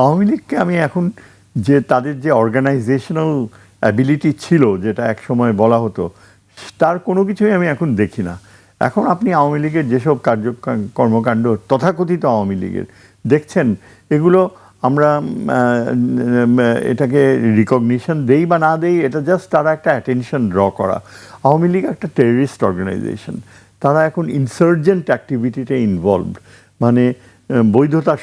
আওয়ামী লীগকে আমি এখন যে তাদের যে অর্গানাইজেশনাল অ্যাবিলিটি ছিল, যেটা এক সময় বলা হতো, তার কোনো কিছুই আমি এখন দেখি না। এখন আপনি আওয়ামী লীগের যেসব কর্মকাণ্ড তথাকথিত আওয়ামী লীগের দেখছেন, এগুলো আমরা এটাকে রিকগনিশন দেই বা না দেই, এটা জাস্ট তারা একটা অ্যাটেনশন ড্র করা। আওয়ামী লীগ একটা টেররিস্ট অর্গানাইজেশন, তারা এখন ইনসার্জেন্ট অ্যাক্টিভিটিতে ইনভলভড, মানে বৈধতা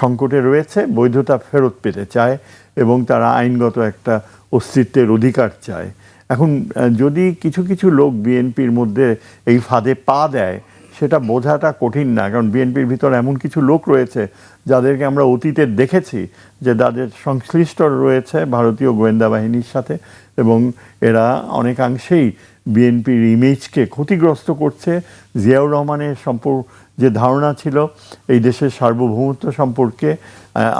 সংকটে রয়েছে, বৈধতা ফেরত পেতে চায় এবং তারা আইনগত একটা অস্তিত্বের অধিকার চায়। এখন যদি কিছু কিছু লোক বিএনপির মধ্যে এই ফাঁদে পা দেয়, সেটা বোঝাটা কঠিন না, কারণ বিএনপির ভিতর এমন কিছু লোক রয়েছে যাদেরকে আমরা অতীতে দেখেছি যে তাদের সংশ্লিষ্ট রয়েছে ভারতীয় গোয়েন্দা বাহিনীর সাথে, এবং এরা অনেকাংশেই বিএনপির ইমেজকে ক্ষতিগ্রস্ত করছে। জিয়াউর রহমানের যে ধারণা ছিল এই দেশের সার্বভৌমত্ব সম্পর্কে,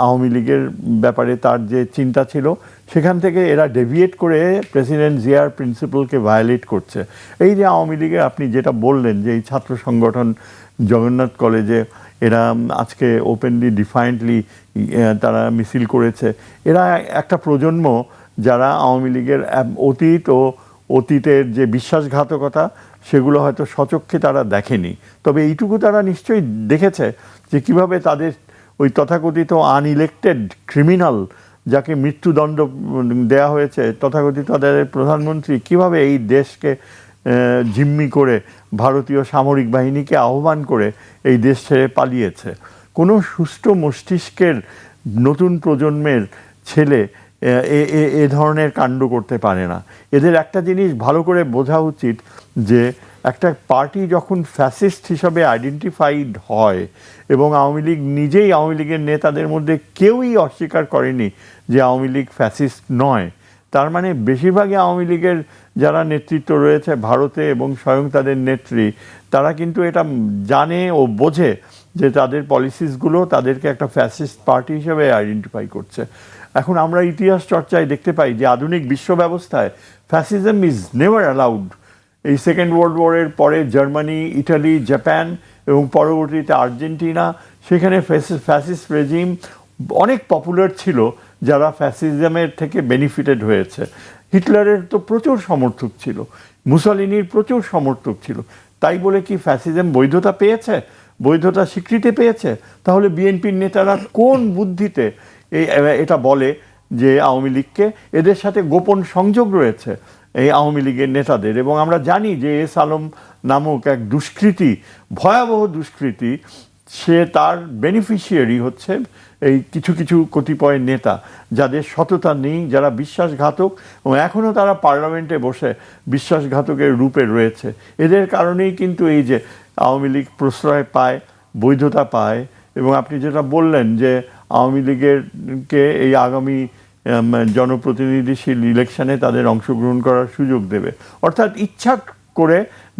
আওয়ামী লীগের ব্যাপারে তার যে চিন্তা ছিল, সেখান থেকে এরা ডেভিয়েট করে প্রেসিডেন্ট জিয়ার প্রিন্সিপালকে ভায়োলেট করছে। এই যে আওয়ামী লীগের আপনি যেটা বললেন যে এই ছাত্র সংগঠন জগন্নাথ কলেজে এরা আজকে ওপেনলি ডিফায়েন্টলি তারা মিছিল করেছে, এরা একটা প্রজন্ম যারা আওয়ামী লীগের অতীত ও অতীতের যে বিশ্বাসঘাতকতা সেগুলো হয়তো সচক্ষে তারা দেখেনি, তবে এইটুকু তারা নিশ্চয়ই দেখেছে যে কিভাবে তাদের ওই তথাকথিত আনইলেক্টেড ক্রিমিনাল, যাকে মৃত্যুদণ্ড দেয়া হয়েছে, তথাকথিত তাদের প্রধানমন্ত্রী কিভাবে এই দেশকে জিম্মি করে ভারতীয় সামরিক বাহিনীকে আহ্বান করে এই দেশ ছেড়ে পালিয়েছে। কোনো সুষ্ঠু মস্তিষ্কের নতুন প্রজন্মের ছেলে এ ধরনের কাণ্ড করতে পারে না। এদের একটা জিনিস ভালো করে বোঝা উচিত যে একটা পার্টি যখন ফ্যাসিস্ট হিসাবে আইডেন্টিফাইড হয়, এবং আওয়ামী লীগ নিজেই, আওয়ামী লীগের নেতাদের মধ্যে কেউই অস্বীকার করেনি যে আওয়ামী লীগ ফ্যাসিস্ট নয়, তার মানে বেশিরভাগই আওয়ামী লীগের যারা নেতৃত্ব রয়েছে ভারতে এবং স্বয়ং তাদের নেত্রী, তারা কিন্তু এটা জানে ও বোঝে যে তাদের পলিসিসগুলো তাদেরকে একটা ফ্যাসিস্ট পার্টি হিসেবে আইডেন্টিফাই করছে। এখন আমরা ইতিহাস চর্চায় দেখতে পাই যে আধুনিক বিশ্ব ব্যবস্থায় ফ্যাসিজম ইজ নেভার অ্যালাউড। এই সেকেন্ড ওয়ার্ল্ড ওয়ারের পরে জার্মানি, ইটালি, জাপান এবং পরবর্তীতে আর্জেন্টিনা, সেখানে ফ্যাসিস্ট রেজিম অনেক পপুলার ছিল যারা ফ্যাসিজমের থেকে বেনিফিটেড হয়েছে। হিটলারের তো প্রচুর সমর্থক ছিল, মুসলিনির প্রচুর সমর্থক ছিল, তাই বলে কি ফ্যাসিজম বৈধতা পেয়েছে, বৈধতা স্বীকৃতি পেয়েছে? তাহলে বিএনপির নেতারা কোন বুদ্ধিতে এটা বলে যে আওয়ামী লীগকে, এদের সাথে গোপন সংযোগ রয়েছে এই আওয়ামী লীগের নেতাদের। এবং আমরা জানি যে এস আলম নামক এক দুষ্কৃতী, ভয়াবহ দুষ্কৃতী, সে তার বেনিফিশিয়ারি হচ্ছে এই কিছু কিছু কতিপয় নেতা যাদের সততা নেই, যারা বিশ্বাসঘাতক, এবং এখনও তারা পার্লামেন্টে বসে বিশ্বাসঘাতকের রূপে রয়েছে। এদের কারণেই কিন্তু এই যে আওয়ামী লীগ প্রশ্রয় পায়, বৈধতা পায়। এবং আপনি যেটা বললেন যে আওয়ামী লীগেরকে এই আগামী জনপ্রতিনিধিশীল ইলেকশনে তাদের অংশগ্রহণ করার সুযোগ দেবে, অর্থাৎ ইচ্ছা করে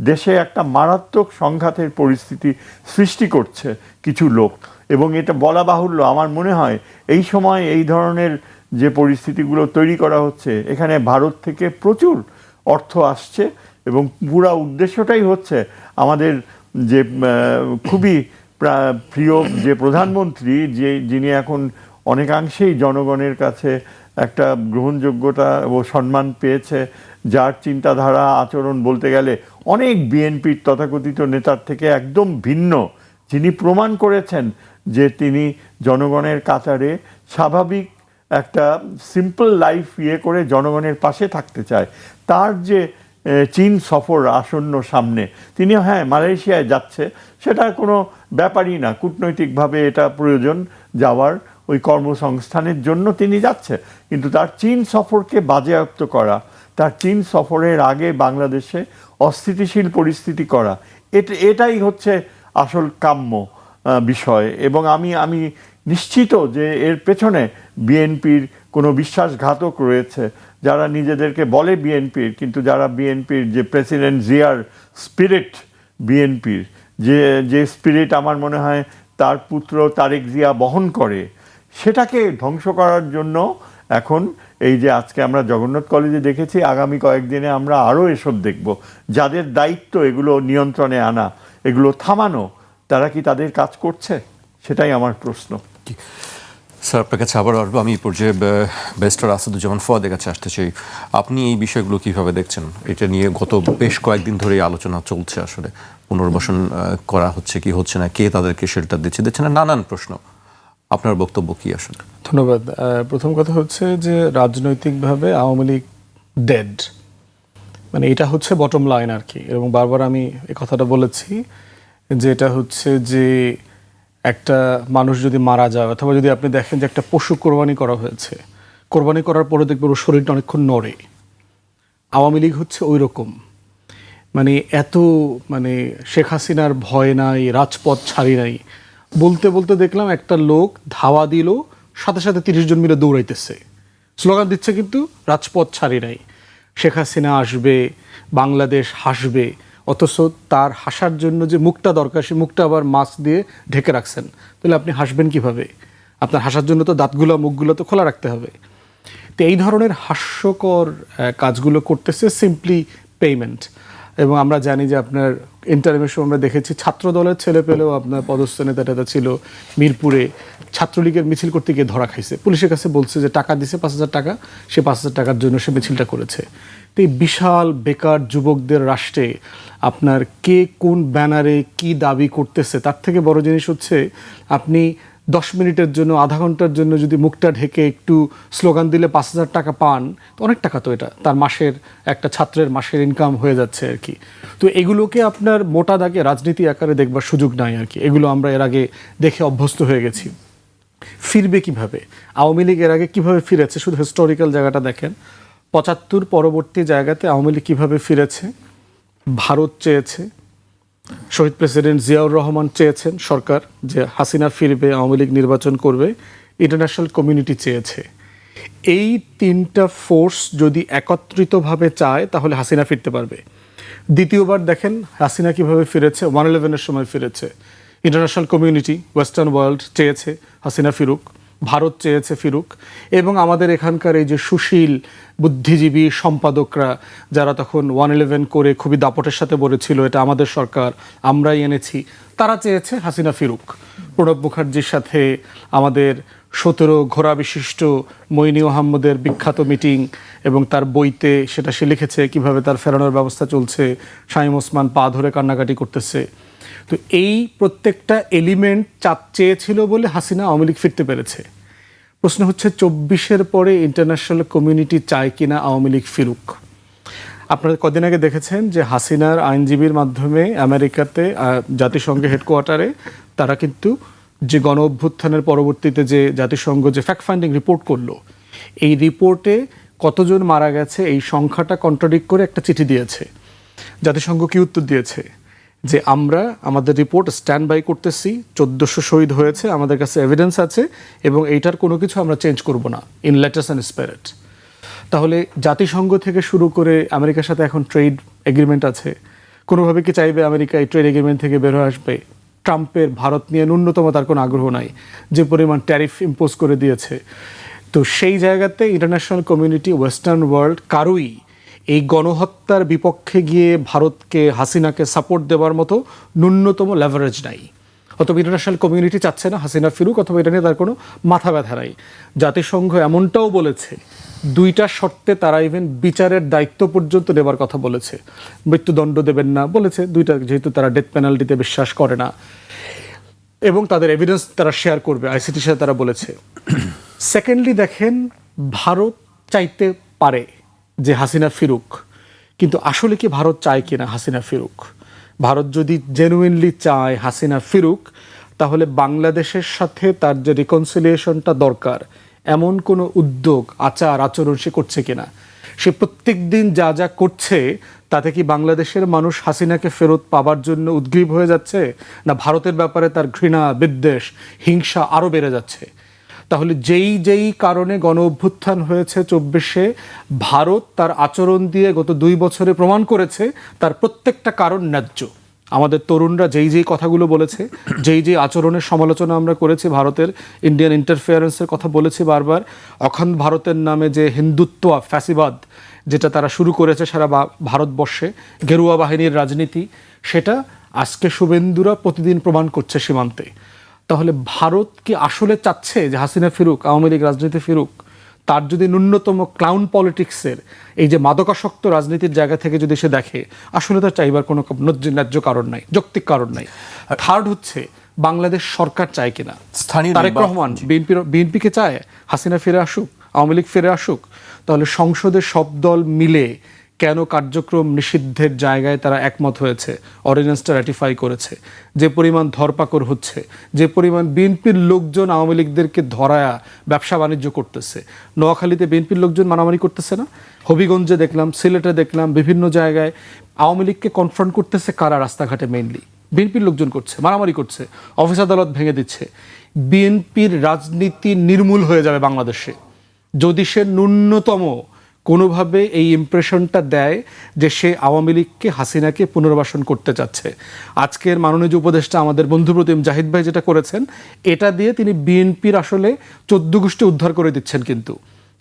দেশে একটা মারাত্মক সংঘাতের পরিস্থিতি সৃষ্টি করছে কিছু লোক। এবং এটা বলা বাহুল্য, আমার মনে হয় এই সময় এই ধরনের যে পরিস্থিতিগুলো তৈরি করা হচ্ছে, এখানে ভারত থেকে প্রচুর অর্থ আসছে, এবং পুরা উদ্দেশ্যটাই হচ্ছে আমাদের যে খুবই প্রিয় যে প্রধানমন্ত্রী, যিনি এখন অনেকাংশেই জনগণের কাছে একটা গ্রহণযোগ্যতা ও সম্মান পেয়েছে, যার চিন্তাধারা আচরণ বলতে গেলে অনেক বিএনপির তথাকথিত নেতার থেকে একদম ভিন্ন, যিনি প্রমাণ করেছেন যে তিনি জনগণের কাতারে স্বাভাবিক একটা সিম্পল লাইফ করে জনগণের পাশে থাকতে চায়। তার যে চীন সফর আসন্ন সামনে, তিনি মালয়েশিয়ায় যাচ্ছে, সেটা কোনো ব্যাপারই না, কূটনৈতিকভাবে এটা প্রয়োজন যাওয়ার, ওই কর্মসংস্থানের জন্য তিনি যাচ্ছে, কিন্তু তার চীন সফরকে বাজেয়াপ্ত করা, তার চীন সফরের আগে বাংলাদেশে অস্থিতিশীল পরিস্থিতি করা, এটাই হচ্ছে আসল কাম্য বিষয়। এবং আমি নিশ্চিত যে এর পেছনে বিএনপির কোনো বিশ্বাসঘাতক রয়েছে, যারা নিজেদেরকে বলে বিএনপির, কিন্তু যারা বিএনপির যে প্রেসিডেন্ট জিয়ার স্পিরিট, বিএনপির যে স্পিরিট আমার মনে হয় তার পুত্র তারেক জিয়া বহন করে, সেটাকে ধ্বংস করার জন্য এখন এই যে আজকে আমরা জগন্নাথ কলেজে দেখেছি, আগামী কয়েকদিনে আমরা আরও এসব দেখব। যাদের দায়িত্ব এগুলো নিয়ন্ত্রণে আনা, এগুলো থামানো, তারা কি তাদের কাজ করছে? সেটাই আমার প্রশ্ন। কি। স্যার আপনার কাছে আবার আসবো, আমি এই পর্যায়ে ব্যারিস্টার আসাদুজ্জামান ফুয়াদের কাছে আসতে চাই। আপনি এই বিষয়গুলো কিভাবে দেখছেন? এটা নিয়ে গত বেশ কয়েকদিন ধরেই আলোচনা চলছে, আসলে পুনর্বাসন করা হচ্ছে কি হচ্ছে না, কে তাদেরকে শেল্টার দিচ্ছে না, নানান প্রশ্ন। আপনার বক্তব্য কি আসলে? ধন্যবাদ। প্রথম কথা হচ্ছে যে রাজনৈতিকভাবে আওয়ামী লীগ ডেড, মানে এটা হচ্ছে বটম লাইন আর কি। এবং বারবার আমি এই কথাটা বলেছি যে এটা হচ্ছে যে একটা মানুষ যদি মারা যায় অথবা যদি আপনি দেখেন যে একটা পশু কোরবানি করা হয়েছে, কোরবানি করার পরে দেখবেন ওর শরীরটা অনেকক্ষণ নড়ে। আওয়ামী লীগ হচ্ছে ওই রকম, মানে এত মানে শেখ হাসিনার ভয় নাই, রাজপথ ছাড়ি নাই বলতে বলতে দেখলাম একটা লোক ধাওয়া দিল, সাথে সাথে 30 জন মিলে দৌড়াইতেছে, স্লোগান দিচ্ছে কিন্তু রাজপথ ছাড়ি নাই, শেখ হাসিনা আসবে, বাংলাদেশ হাসবে। অথচ তার হাসার জন্য যে মুখটা দরকার সেই মুখটা আবার মাস্ক দিয়ে ঢেকে রাখছেন। তাহলে আপনি হাসবেন কিভাবে? আপনার হাসার জন্য তো দাঁতগুলো মুখগুলো তো খোলা রাখতে হবে। তো এই ধরনের হাস্যকর কাজগুলো করতেছে সিম্পলি পেমেন্ট। এবং আমরা জানি যে আপনার ইন্টারভিউ আমরা দেখেছি ছাত্র দলের ছেলে পেলেও আপনার পদস্থ নেতা ছিল মিরপুরে ছাত্রলীগের মিছিল করতে গিয়ে ধরা খাইছে, পুলিশের কাছে বলছে যে টাকা দিছে 5,000 টাকা, সে 5,000 টাকার জন্য সে মিছিলটা করেছে। তো এই বিশাল বেকার যুবকদের রাষ্ট্রে আপনার কে কোন ব্যানারে কি দাবি করতেছে, তার থেকে বড় জিনিস হচ্ছে আপনি 10 মিনিটের জন্য, আধা ঘন্টার জন্য যদি মুখটা ঢেকে একটু স্লোগান দিলে 5,000 টাকা পান, তো অনেক টাকা তো এটা তার মাসের, একটা ছাত্রের মাসের ইনকাম হয়ে যাচ্ছে আর কি। তো এগুলোকে আপনার মোটা দাগে রাজনীতি আকারে দেখবার সুযোগ নাই আর কি। এগুলো আমরা এর আগে দেখে অভ্যস্ত হয়ে গেছি। ফিরবে কিভাবে আওয়ামী লীগ, এর আগে কিভাবে ফিরেছে, শুধু হিস্টোরিক্যাল জায়গাটা দেখেন। 75 পরবর্তী জায়গাতে আওয়ামী লীগ কীভাবে ফিরেছে? ভারত চেয়েছে, শহীদ প্রেসিডেন্ট জিয়াউর রহমান চেয়েছেন সরকার যে হাসিনা ফিরবে, আওয়ামী লীগ নির্বাচন করবে, ইন্টারন্যাশনাল কমিউনিটি চেয়েছে। এই তিনটা ফোর্স যদি একত্রিতভাবে চায় তাহলে হাসিনা ফিরতে পারবে। দ্বিতীয়বার দেখেন হাসিনা কিভাবে ফিরেছে, 1/11-এর সময় ফিরেছে। ইন্টারন্যাশনাল কমিউনিটি, ওয়েস্টার্ন ওয়ার্ল্ড চেয়েছে হাসিনা ফিরুক, ভারত চেয়েছে ফিরুক, এবং আমাদের এখানকার এই যে সুশীল বুদ্ধিজীবী সম্পাদকরা যারা তখন 1/11 করে খুবই দাপটের সাথে বলেছিল এটা আমাদের সরকার, আমরাই এনেছি, তারা চেয়েছে হাসিনা ফিরুক। প্রণব মুখার্জির সাথে আমাদের 17 ঘোড়া বিশিষ্ট মইনি আহমদের বিখ্যাত মিটিং, এবং তার বইতে সেটা সে লিখেছে কিভাবে তার ফেরানোর ব্যবস্থা চলছে, শামীম ওসমান পা ধরে কান্নাকাটি করতেছে। তো এই প্রত্যেকটা এলিমেন্ট চেয়েছিল বলে হাসিনা আওয়ামী লীগ ফিরতে পেরেছে। প্রশ্ন হচ্ছে 24-এর পরে ইন্টারন্যাশনাল কমিউনিটি চায় কিনা আওয়ামী লীগ ফিরুক। আপনারা কদিন আগে দেখেছেন যে হাসিনার আইনজীবীর মাধ্যমে আমেরিকাতে জাতিসংঘের হেডকোয়ার্টারে তারা কিন্তু যে গণ অভ্যুত্থানের পরবর্তীতে যে জাতিসংঘ যে ফ্যাক্ট ফাইন্ডিং রিপোর্ট করলো, এই রিপোর্টে কতজন মারা গেছে এই সংখ্যাটা কন্ট্রাডিক্ট করে একটা চিঠি দিয়েছে। জাতিসংঘ কি উত্তর দিয়েছে? যে আমরা আমাদের রিপোর্ট স্ট্যান্ড বাই করতেছি, 1400 শহীদ হয়েছে, আমাদের কাছে এভিডেন্স আছে, এবং এইটার কোনো কিছু আমরা চেঞ্জ করব না, ইন লেটার্স অ্যান্ড স্পিরিট। তাহলে জাতিসংঘ থেকে শুরু করে আমেরিকার সাথে এখন ট্রেড এগ্রিমেন্ট আছে, কোনোভাবে কি চাইবে আমেরিকা এই ট্রেড এগ্রিমেন্ট থেকে বের হয়ে আসবে? ট্রাম্পের ভারত নিয়ে ন্যূনতম তার কোনো আগ্রহ নাই, যে পরিমাণ ট্যারিফ ইম্পোজ করে দিয়েছে। তো সেই জায়গাতে ইন্টারন্যাশনাল কমিউনিটি, ওয়েস্টার্ন ওয়ার্ল্ড কারোই এই গণহত্যার বিপক্ষে গিয়ে ভারতকে, হাসিনাকে সাপোর্ট দেওয়ার মতো ন্যূনতম লেভারেজ নাই। অথবা ইন্টারন্যাশনাল কমিউনিটি চাচ্ছে না হাসিনা ফিরুক, অথবা এটা নিয়ে তার কোনো মাথা ব্যথা নাই। জাতিসংঘ এমনটাও বলেছে 2টা শর্তে তারা ইভেন বিচারের দায়িত্ব পর্যন্ত নেবার কথা বলেছে। মৃত্যুদণ্ড দেবেন না বলেছে 2টা, যেহেতু তারা ডেথ পেনাল্টিতে বিশ্বাস করে না, এবং তাদের এভিডেন্স তারা শেয়ার করবে আইসিটির সাথে, তারা বলেছে। সেকেন্ডলি দেখেন, ভারত চাইতে পারে যে হাসিনা ফিরুক, কিন্তু আসলে কি ভারত চায় কিনা হাসিনা ফিরুক? ভারত যদি জেনুইনলি চায় হাসিনা ফিরুক, তাহলে বাংলাদেশের সাথে তার যে রিকনসিলিয়েশনটা দরকার এমন কোনো উদ্যোগ, আচার আচরণ সে করছে কিনা? সে প্রত্যেক দিন যা যা করছে তাতে কি বাংলাদেশের মানুষ হাসিনাকে ফেরত পাবার জন্য উদ্গ্রীব হয়ে যাচ্ছে, না ভারতের ব্যাপারে তার ঘৃণা, বিদ্বেষ, হিংসা আরও বেড়ে যাচ্ছে? তাহলে যেই কারণে গণ অভ্যুত্থান হয়েছে 24-এ, ভারত তার আচরণ দিয়ে গত 2 বছরে প্রমাণ করেছে তার প্রত্যেকটা কারণ ন্যায্য। আমাদের তরুণরা যেই কথাগুলো বলেছে, যেই আচরণের সমালোচনা আমরা করেছি, ভারতের ইন্ডিয়ান ইন্টারফেয়ারেন্সের কথা বলেছি বারবার, অখণ্ড ভারতের নামে যে হিন্দুত্ব ফ্যাসিবাদ যেটা তারা শুরু করেছে সারা ভারতবর্ষে, গেরুয়া বাহিনীর রাজনীতি, সেটা আজকে শুভেন্দুরা প্রতিদিন প্রমাণ করছে সীমান্তে। তাহলে ভারত কি আসলে চাচ্ছে যে হাসিনা ফিরুক, আওয়ামী লীগ রাজনীতি ফিরুক? তার যদি ন্যূনতম ক্লাউন পলিটিক্সের এই যে মাদকাসক্ত রাজনীতির জায়গা থেকে যদি সে দেখে, আসলে তার চাইবার কোনো ন্যায্য কারণ নাই, যৌক্তিক কারণ নাই। থার্ড হচ্ছে বাংলাদেশ সরকার চায় কিনা। স্থানীয় তারেক রহমান বিএনপিকে চায় হাসিনা ফিরে আসুক, আওয়ামী লীগ ফিরে আসুক। তাহলে সংসদে সব দল মিলে কেন কার্যক্রম নিষিদ্ধের জায়গায় তারা একমত হয়েছে, অর্ডিন্যান্সটা র্যাটিফাই করেছে? যে পরিমাণ ধরপাকড় হচ্ছে, যে পরিমাণ বিএনপির লোকজন আওয়ামী লীগদেরকে ধরায়া ব্যবসা বাণিজ্য করতেছে, নোয়াখালীতে বিএনপির লোকজন মারামারি করতেছে না? হবিগঞ্জে দেখলাম, সিলেটে দেখলাম, বিভিন্ন জায়গায় আওয়ামী লীগকে কনফ্রন্ট করতেছে কারা? রাস্তাঘাটে মেইনলি বিএনপির লোকজন করছে, মারামারি করছে, অফিস আদালত ভেঙে দিচ্ছে। বিএনপির রাজনীতি নির্মূল হয়ে যাবে বাংলাদেশে যদি সে ন্যূনতম কোনোভাবে এই ইমপ্রেশনটা দেয় যে সে আওয়ামী লীগকে, হাসিনাকে পুনর্বাসন করতে চাচ্ছে। আজকের মাননীয় উপদেষ্টা আমাদের বন্ধুপ্রতিম জাহিদ ভাই যেটা করেছেন, এটা দিয়ে তিনি বিএনপির আসলে 14 গোষ্ঠী উদ্ধার করে দিচ্ছেন। কিন্তু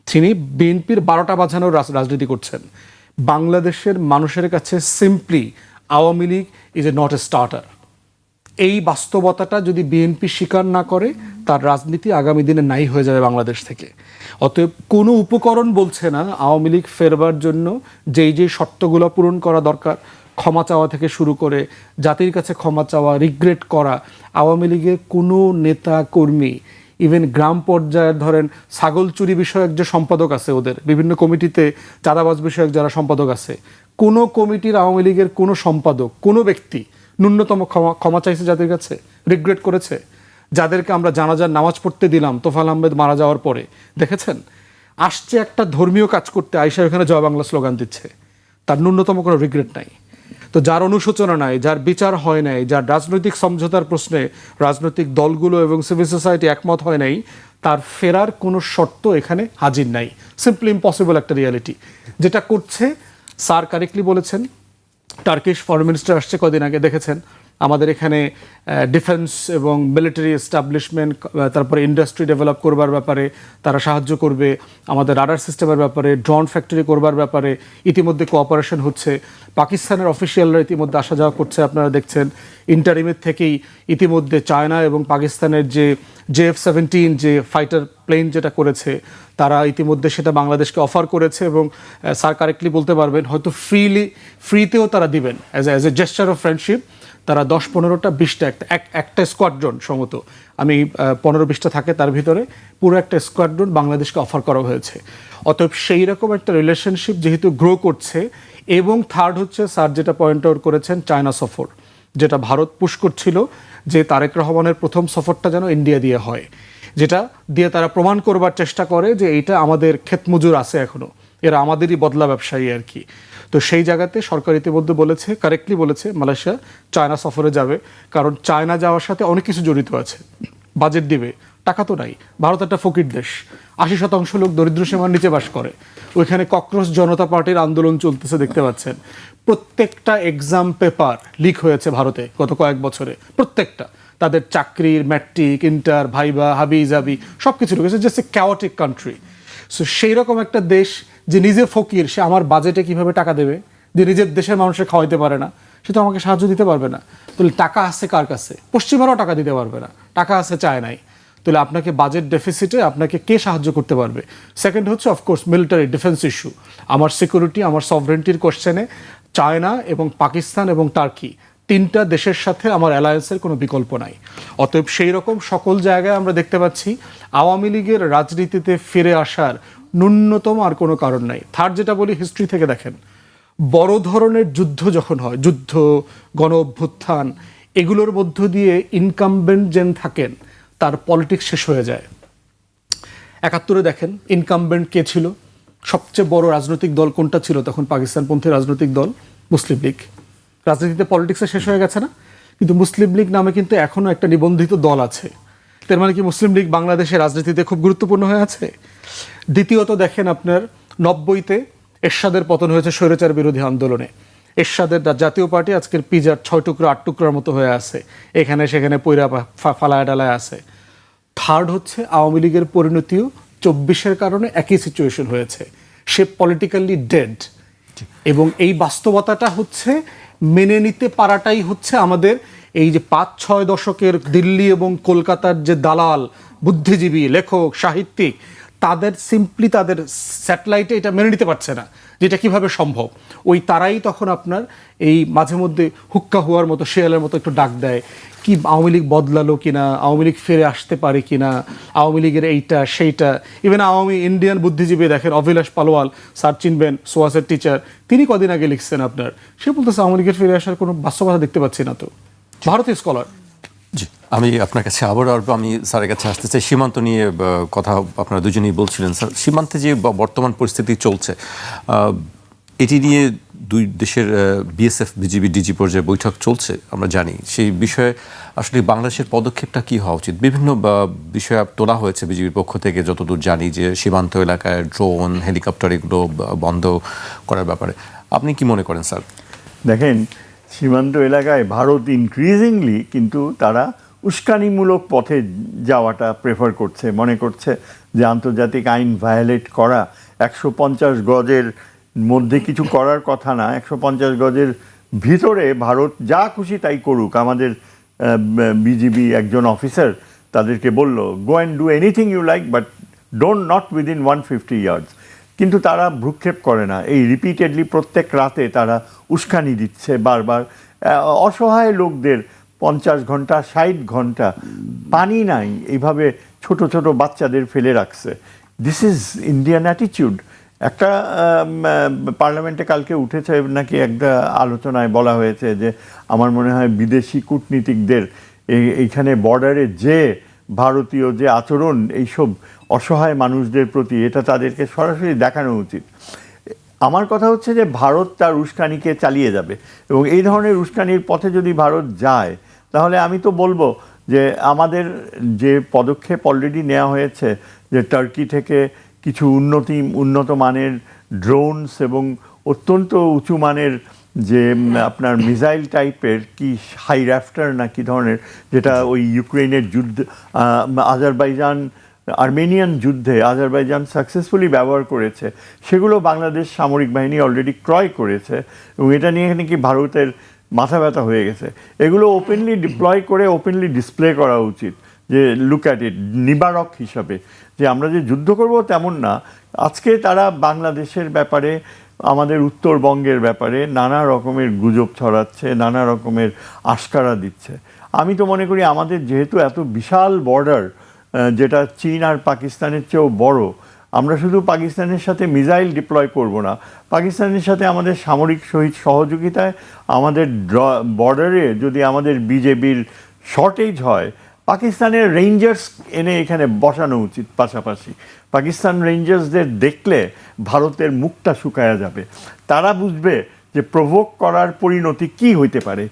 তিনি বিএনপির 12টা বাজানোর রাজনীতি করছেন। বাংলাদেশের মানুষের কাছে simply Awami League is a not a starter. এই বাস্তবতাটা যদি বিএনপি স্বীকার না করে, তার রাজনীতি আগামী দিনে নাই হয়ে যাবে বাংলাদেশ থেকে। অতএব কোনো উপকরণ বলছে না আওয়ামী লীগ ফেরবার জন্য যেই শর্তগুলো পূরণ করা দরকার, ক্ষমা চাওয়া থেকে শুরু করে জাতির কাছে ক্ষমা চাওয়া, রিগ্রেট করা। আওয়ামী লীগের কোনো নেতা কর্মী, ইভেন গ্রাম পর্যায়ের ধরেন ছাগল চুরি বিষয়ক যে সম্পাদক আছে, ওদের বিভিন্ন কমিটিতে চাঁদাবাজ বিষয়ক যারা সম্পাদক আছে, কোনো কমিটির আওয়ামী লীগের কোনো সম্পাদক, কোনো ব্যক্তি ন্যূনতম ক্ষমা চাইছে জাতির কাছে, রিগ্রেট করেছে? যাদেরকে আমরা জানাজার নামাজ পড়তে দিলাম তোফাল আহমেদ মারা যাওয়ার পরে, দেখেছেন আসছে একটা ধর্মীয় কাজ করতে, আইসা ওখানে জয় বাংলা স্লোগান দিচ্ছে, তার ন্যূনতম কোনো রিগ্রেট নাই। তো যার অনুশোচনা নাই, যার বিচার হয় নাই, যার রাজনৈতিক সমঝোতার প্রশ্নে রাজনৈতিক দলগুলো এবং সিভিল সোসাইটি একমত হয় নাই, তার ফেরার কোনো শর্ত এখানে হাজির নাই। সিম্পলি ইম্পসিবল একটা রিয়ালিটি। যেটা করছে, স্যার কারেক্টলি বলেছেন, টার্কিশ ফরেন মিনিস্টার আসছে কদিন আগে, দেখেছেন আমাদের এখানে ডিফেন্স এবং মিলিটারি এস্টাবলিশমেন্ট, তারপরে ইন্ডাস্ট্রি ডেভেলপ করবার ব্যাপারে তারা সাহায্য করবে, আমাদের রাডার সিস্টেমের ব্যাপারে, ড্রোন ফ্যাক্টরি করবার ব্যাপারে ইতিমধ্যে কোঅপারেশন হচ্ছে। পাকিস্তানের অফিসিয়ালরা ইতিমধ্যে আসা যাওয়া করছে, আপনারা দেখছেন। ইন্টারিমের থেকেই ইতিমধ্যে চায়না এবং পাকিস্তানের যে JF-17 যে ফাইটার প্লেন যেটা করেছে, তারা ইতিমধ্যে সেটা বাংলাদেশকে অফার করেছে এবং স্যার কারেক্টলি বলতে পারবেন হয়তো ফ্রিতেও তারা দিবেন as a gesture of friendship. তারা 10-15টা 20টা একটা স্কোয়াড্রন সমত, আমি 15-20টা থাকে তার ভিতরে, পুরো একটা স্কোয়াড্রন বাংলাদেশকে অফার করা হয়েছে। অতএব সেই রকম একটা রিলেশনশিপ যেহেতু গ্রো করছে। এবং থার্ড হচ্ছে স্যার যেটা পয়েন্ট আউট করেছেন, চায়না সফর, যেটা ভারত পুশ করছিল যে তারেক রহমানের প্রথম সফরটা যেন ইন্ডিয়া দিয়ে হয়, যেটা দিয়ে তারা প্রমাণ করবার চেষ্টা করে যে এইটা আমাদের ক্ষেতমজুর আছে এখনো, এরা আমাদেরই বদলা ব্যবসায়ী আর কি। তো সেই জায়গাতে সরকার ইতিমধ্যে বলেছে, কারেক্টলি বলেছে, মালয়েশিয়া চায়না সফরে যাবে, কারণ চায়না যাওয়ার সাথে অনেক কিছু জড়িত আছে। বাজেট দিবে, টাকা তো নাই। ভারত একটা ফকির দেশ, 80% লোক দরিদ্র সীমার নিচে বাস করে। ওইখানে ককরোচ জনতা পার্টির আন্দোলন চলতেছে, দেখতে পাচ্ছেন। প্রত্যেকটা এক্সাম পেপার লিক হয়েছে ভারতে গত কয়েক বছরে, প্রত্যেকটা। তাদের চাকরির, ম্যাট্রিক, ইন্টার, ভাইবা, হাবি জাবি সব কিছু ঢুকেছে। Just a chaotic country. So সেই রকম একটা দেশ যে নিজে ফকির, সে আমার বাজেটে কিভাবে টাকা দেবে? যে নিজের দেশের মানুষের খাওয়াইতে পারে না, সে তো আমাকে সাহায্য দিতে পারবে না। তাহলে টাকা আছে কার কাছে? পশ্চিমারাও টাকা দিতে পারবে না, টাকা আছে চায় নাই। তাহলে আপনাকে বাজেট ডেফিসিটে আপনাকে কে সাহায্য করতে পারবে? সেকেন্ড হচ্ছে অফকোর্স মিলিটারি ডিফেন্স ইস্যু, আমার সিকিউরিটি, আমার সভরেন্টির কোশ্চেনে চায়না এবং পাকিস্তান এবং টার্কি 3টা দেশের সাথে আমার অ্যালায়েন্সের কোনো বিকল্প নাই। অতএব সেই রকম সকল জায়গায় আমরা দেখতে পাচ্ছি আওয়ামী লীগের রাজনীতিতে ফিরে আসার ন্যূনতম আর কোনো কারণ নাই। থার্ড যেটা বলি, হিস্ট্রি থেকে দেখেন, বড় ধরনের যুদ্ধ যখন হয়, যুদ্ধ, গণ অভ্যুত্থান, এগুলোর মধ্য দিয়ে ইনকামবেন্ট যেন থাকেন, তার পলিটিক্স শেষ হয়ে যায়। 71-এ দেখেন ইনকামবেন্ট কে ছিল? সবচেয়ে বড় রাজনৈতিক দল কোনটা ছিল তখন? পাকিস্তানপন্থী রাজনৈতিক দল মুসলিম লীগ। রাজনীতিতে পলিটিক্সে শেষ হয়ে গেছে না? কিন্তু মুসলিম লীগ নামে কিন্তু এখনও একটা নিবন্ধিত দল আছে। তার মানে কি মুসলিম লীগ বাংলাদেশের রাজনীতিতে খুব গুরুত্বপূর্ণ হয়ে আছে? দ্বিতীয়ত দেখেন, আপনার 90-তে এরশাদের পতন হয়েছে স্বৈরাচার বিরোধী আন্দোলনে। এরশাদের জাতীয় পার্টি আজকের পিজার 6 টুকরো 8 টুকরার মতো হয়ে আছে, এখানে সেখানে পইরা ফালায় ডালায় আছে। থার্ড হচ্ছে আওয়ামী লীগের পরিণতিও 24-এর কারণে একই সিচুয়েশন হয়েছে, সে পলিটিক্যালি ডেড। এবং এই বাস্তবতাটা হচ্ছে মেনে নিতে পারাটাই হচ্ছে আমাদের এই যে 5-6 দশকের দিল্লি এবং কলকাতার যে দালাল, বুদ্ধিজীবী, লেখক, সাহিত্যিক, তাদের সিম্পলি তাদের স্যাটেলাইটে এটা মেনে নিতে পারছে না যে এটা কীভাবে সম্ভব। ওই তারাই তখন আপনার এই মাঝে মধ্যে হুক্কা হওয়ার মতো, শেয়ালের মতো একটু ডাক দেয়, কি আওয়ামী লীগ বদলালো কিনা, আওয়ামী লীগ ফিরে আসতে পারে কিনা, আওয়ামী লীগের এইটা সেইটা। ইভেন আওয়ামী ইন্ডিয়ান বুদ্ধিজীবী দেখেন, অভিলাষ পালোয়াল, স্যার চিনবেন, সোয়াসের টিচার, তিনি কদিন আগে লিখছেন আপনার, সে বলতেছে আওয়ামী লীগের ফিরে আসার কোনো বাস্তবতা দেখতে পাচ্ছি না। তো ভারতীয় স্কলার। জি, আমি আপনার কাছে আবার আমি স্যারের কাছে আসতে চাই। সীমান্ত নিয়ে কথা আপনারা দুজনেই বলছিলেন। স্যার, সীমান্তে যে বর্তমান পরিস্থিতি চলছে, এটি নিয়ে দুই দেশের বিএসএফ বিজিবি ডিজি পর্যায়ে বৈঠক চলছে, আমরা জানি। সেই বিষয়ে আসলে বাংলাদেশের পদক্ষেপটা কি হওয়া উচিত? বিভিন্ন বিষয় তোলা হয়েছে বিজিবির পক্ষ থেকে, যতদূর জানি, যে সীমান্ত এলাকায় ড্রোন, হেলিকপ্টার এগুলো বন্ধ করার ব্যাপারে আপনি কি মনে করেন স্যার? দেখেন, সীমান্ত এলাকায় ভারত ইনক্রিজিংলি কিন্তু তারা উস্কানিমূলক পথে যাওয়াটা প্রেফার করছে, মনে করছে যে আন্তর্জাতিক আইন ভায়োলেট করা, 150 গজের মধ্যে কিছু করার কথা না, 150 গজের ভিতরে ভারত যা খুশি তাই করুক। আমাদের বিজিবি একজন অফিসার তাদেরকে বলল, go and do anything you like, but don't not within 150 yards. কিন্তু তারা ভ্রুক্ষেপ করে না। এই রিপিটেডলি প্রত্যেক রাতে তারা উস্কানি দিচ্ছে বারবার। অসহায় লোকদের 50 ঘন্টা 60 ঘন্টা পানি নাই, এইভাবে ছোট ছোট বাচ্চাদের ফেলে রাখছে। This is Indian attitude. একটা পার্লামেন্টে কালকে উঠেছে নাকি, একটা আলোচনায় বলা হয়েছে যে আমার মনে হয় বিদেশি কূটনীতিকদের এইখানে বর্ডারে যে ভারতীয় যে আচরণ এইসব অসহায় মানুষদের প্রতি, এটা তাদেরকে সরাসরি দেখানো উচিত। আমার কথা হচ্ছে যে ভারত তার উস্কানিকে চালিয়ে যাবে, এবং এই ধরনের উস্কানির পথে যদি ভারত যায়, তাহলে আমি তো বলবো যে আমাদের যে পদক্ষেপ অলরেডি নেওয়া হয়েছে, যে টার্কি থেকে কিছু উন্নত মানের ড্রোনস এবং অত্যন্ত উঁচু মানের যে আপনার মিসাইল টাইপের কি হাই র্যাফটার না কি ধরনের, যেটা ওই ইউক্রেনের যুদ্ধ, আর্মেনিয়ান যুদ্ধে আজারবাইজান সাকসেসফুলি ব্যবহার করেছে, সেগুলো বাংলাদেশ সামরিক বাহিনী অলরেডি ক্রয় করেছে, এবং এটা নিয়ে নাকি ভারতের মাথা ব্যথা হয়ে গেছে। এগুলো ওপেনলি ডিপ্লয় করে ওপেনলি ডিসপ্লে করা উচিত, যে লুক অ্যাট ইট, নিবারক হিসাবে, যে আমরা যে যুদ্ধ করব তেমন না। আজকে তারা বাংলাদেশের ব্যাপারে, আমাদের উত্তরবঙ্গের ব্যাপারে নানা রকমের গুজব ছড়াচ্ছে, নানা রকমের আশকারা দিচ্ছে। আমি তো মনে করি আমাদের যেহেতু এত বিশাল বর্ডার, যেটা চীন আর পাকিস্তানের চেয়েও বড়, আমরা শুধু পাকিস্তানের সাথে মিসাইল ডিপ্লয় করব না, পাকিস্তানের সাথে আমাদের সামরিক সহযোগিতায় আমাদের বর্ডারে যদি আমাদের বিজেপির শর্টেজ হয়, পাকিস্তানের রেঞ্জার্স এনে এখানে বসানো উচিত। পাশাপাশি পাকিস্তান রেঞ্জার্সদের দেখলে ভারতের মুখটা শুকায়া যাবে। তারা বুঝবে যে প্রভোগ করার পরিণতি কি হইতে পারে,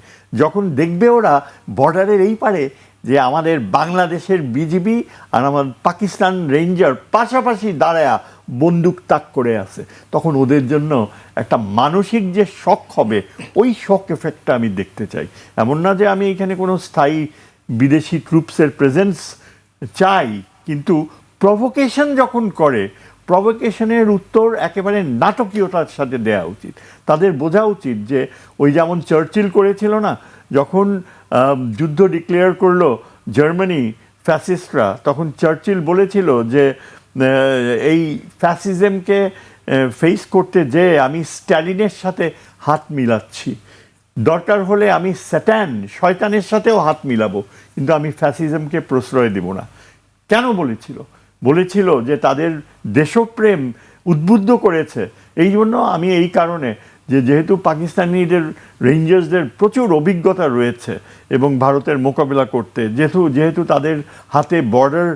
যখন দেখবে ওরা বর্ডারের এই পারে যে আমাদের বাংলাদেশের বিজিবি আর আমাদের পাকিস্তান রেঞ্জার পাশাপাশি দাঁড়ায়া বন্দুক তাক করে আছে, তখন ওদের জন্য একটা মানসিক যে শক হবে, ওই শক এফেক্টটা আমি দেখতে চাই। এমন না যে আমি এখানে কোনো স্থায়ী বিদেশি ট্রুপসের প্রেজেন্স চাই, কিন্তু প্রভোকেশন যখন করে, প্রভোকেশনের উত্তর একেবারে নাটকীয়তার সাথে দেওয়া উচিত। তাদের বোঝা উচিত যে ওই যেমন চার্চিল করেছিল না, যখন যুদ্ধ ডিক্লেয়ার করলো জার্মানি ফ্যাসিস্টরা, তখন চার্চিল বলেছিল যে এই ফ্যাসিজমকে ফেস করতে যে আমি স্ট্যালিনের সাথে হাত মিলাচ্ছি, দরকার হলে আমি স্যাটান শয়তানের সাথেও হাত মিলাবো, কিন্তু আমি ফ্যাসিজমকে প্রশ্রয় দেব না। কেন বলেছিল যে তাদের দেশপ্রেম উদ্বুদ্ধ করেছে। এই জন্য আমি এই কারণে, যেহেতু পাকিস্তানিদের রেঞ্জার্সদের প্রচুর অভিজ্ঞতা রয়েছে এবং ভারতের মোকাবিলা করতে, যেহেতু তাদের হাতে বর্ডার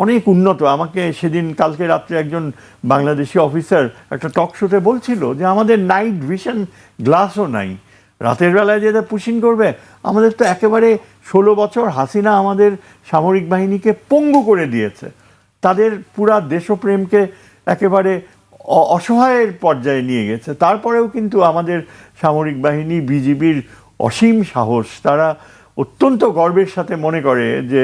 অনেক উন্নত। আমাকে সেদিন কালকে রাত্রে একজন বাংলাদেশি অফিসার একটা টক শোতে বলছিল যে আমাদের নাইট ভিশন গ্লাসও নাই, রাতের বেলায় যেটা পুশিং করবে। আমাদের তো একেবারে 16 বছর হাসিনা আমাদের সামরিক বাহিনীকে পঙ্গু করে দিয়েছে, তাদের পুরা দেশপ্রেমকে একেবারে অসহায়ের পর্যায়ে নিয়ে গেছে। তারপরেও কিন্তু আমাদের সামরিক বাহিনী, বিজিবির অসীম সাহস, তারা অত্যন্ত গর্বের সাথে মনে করে যে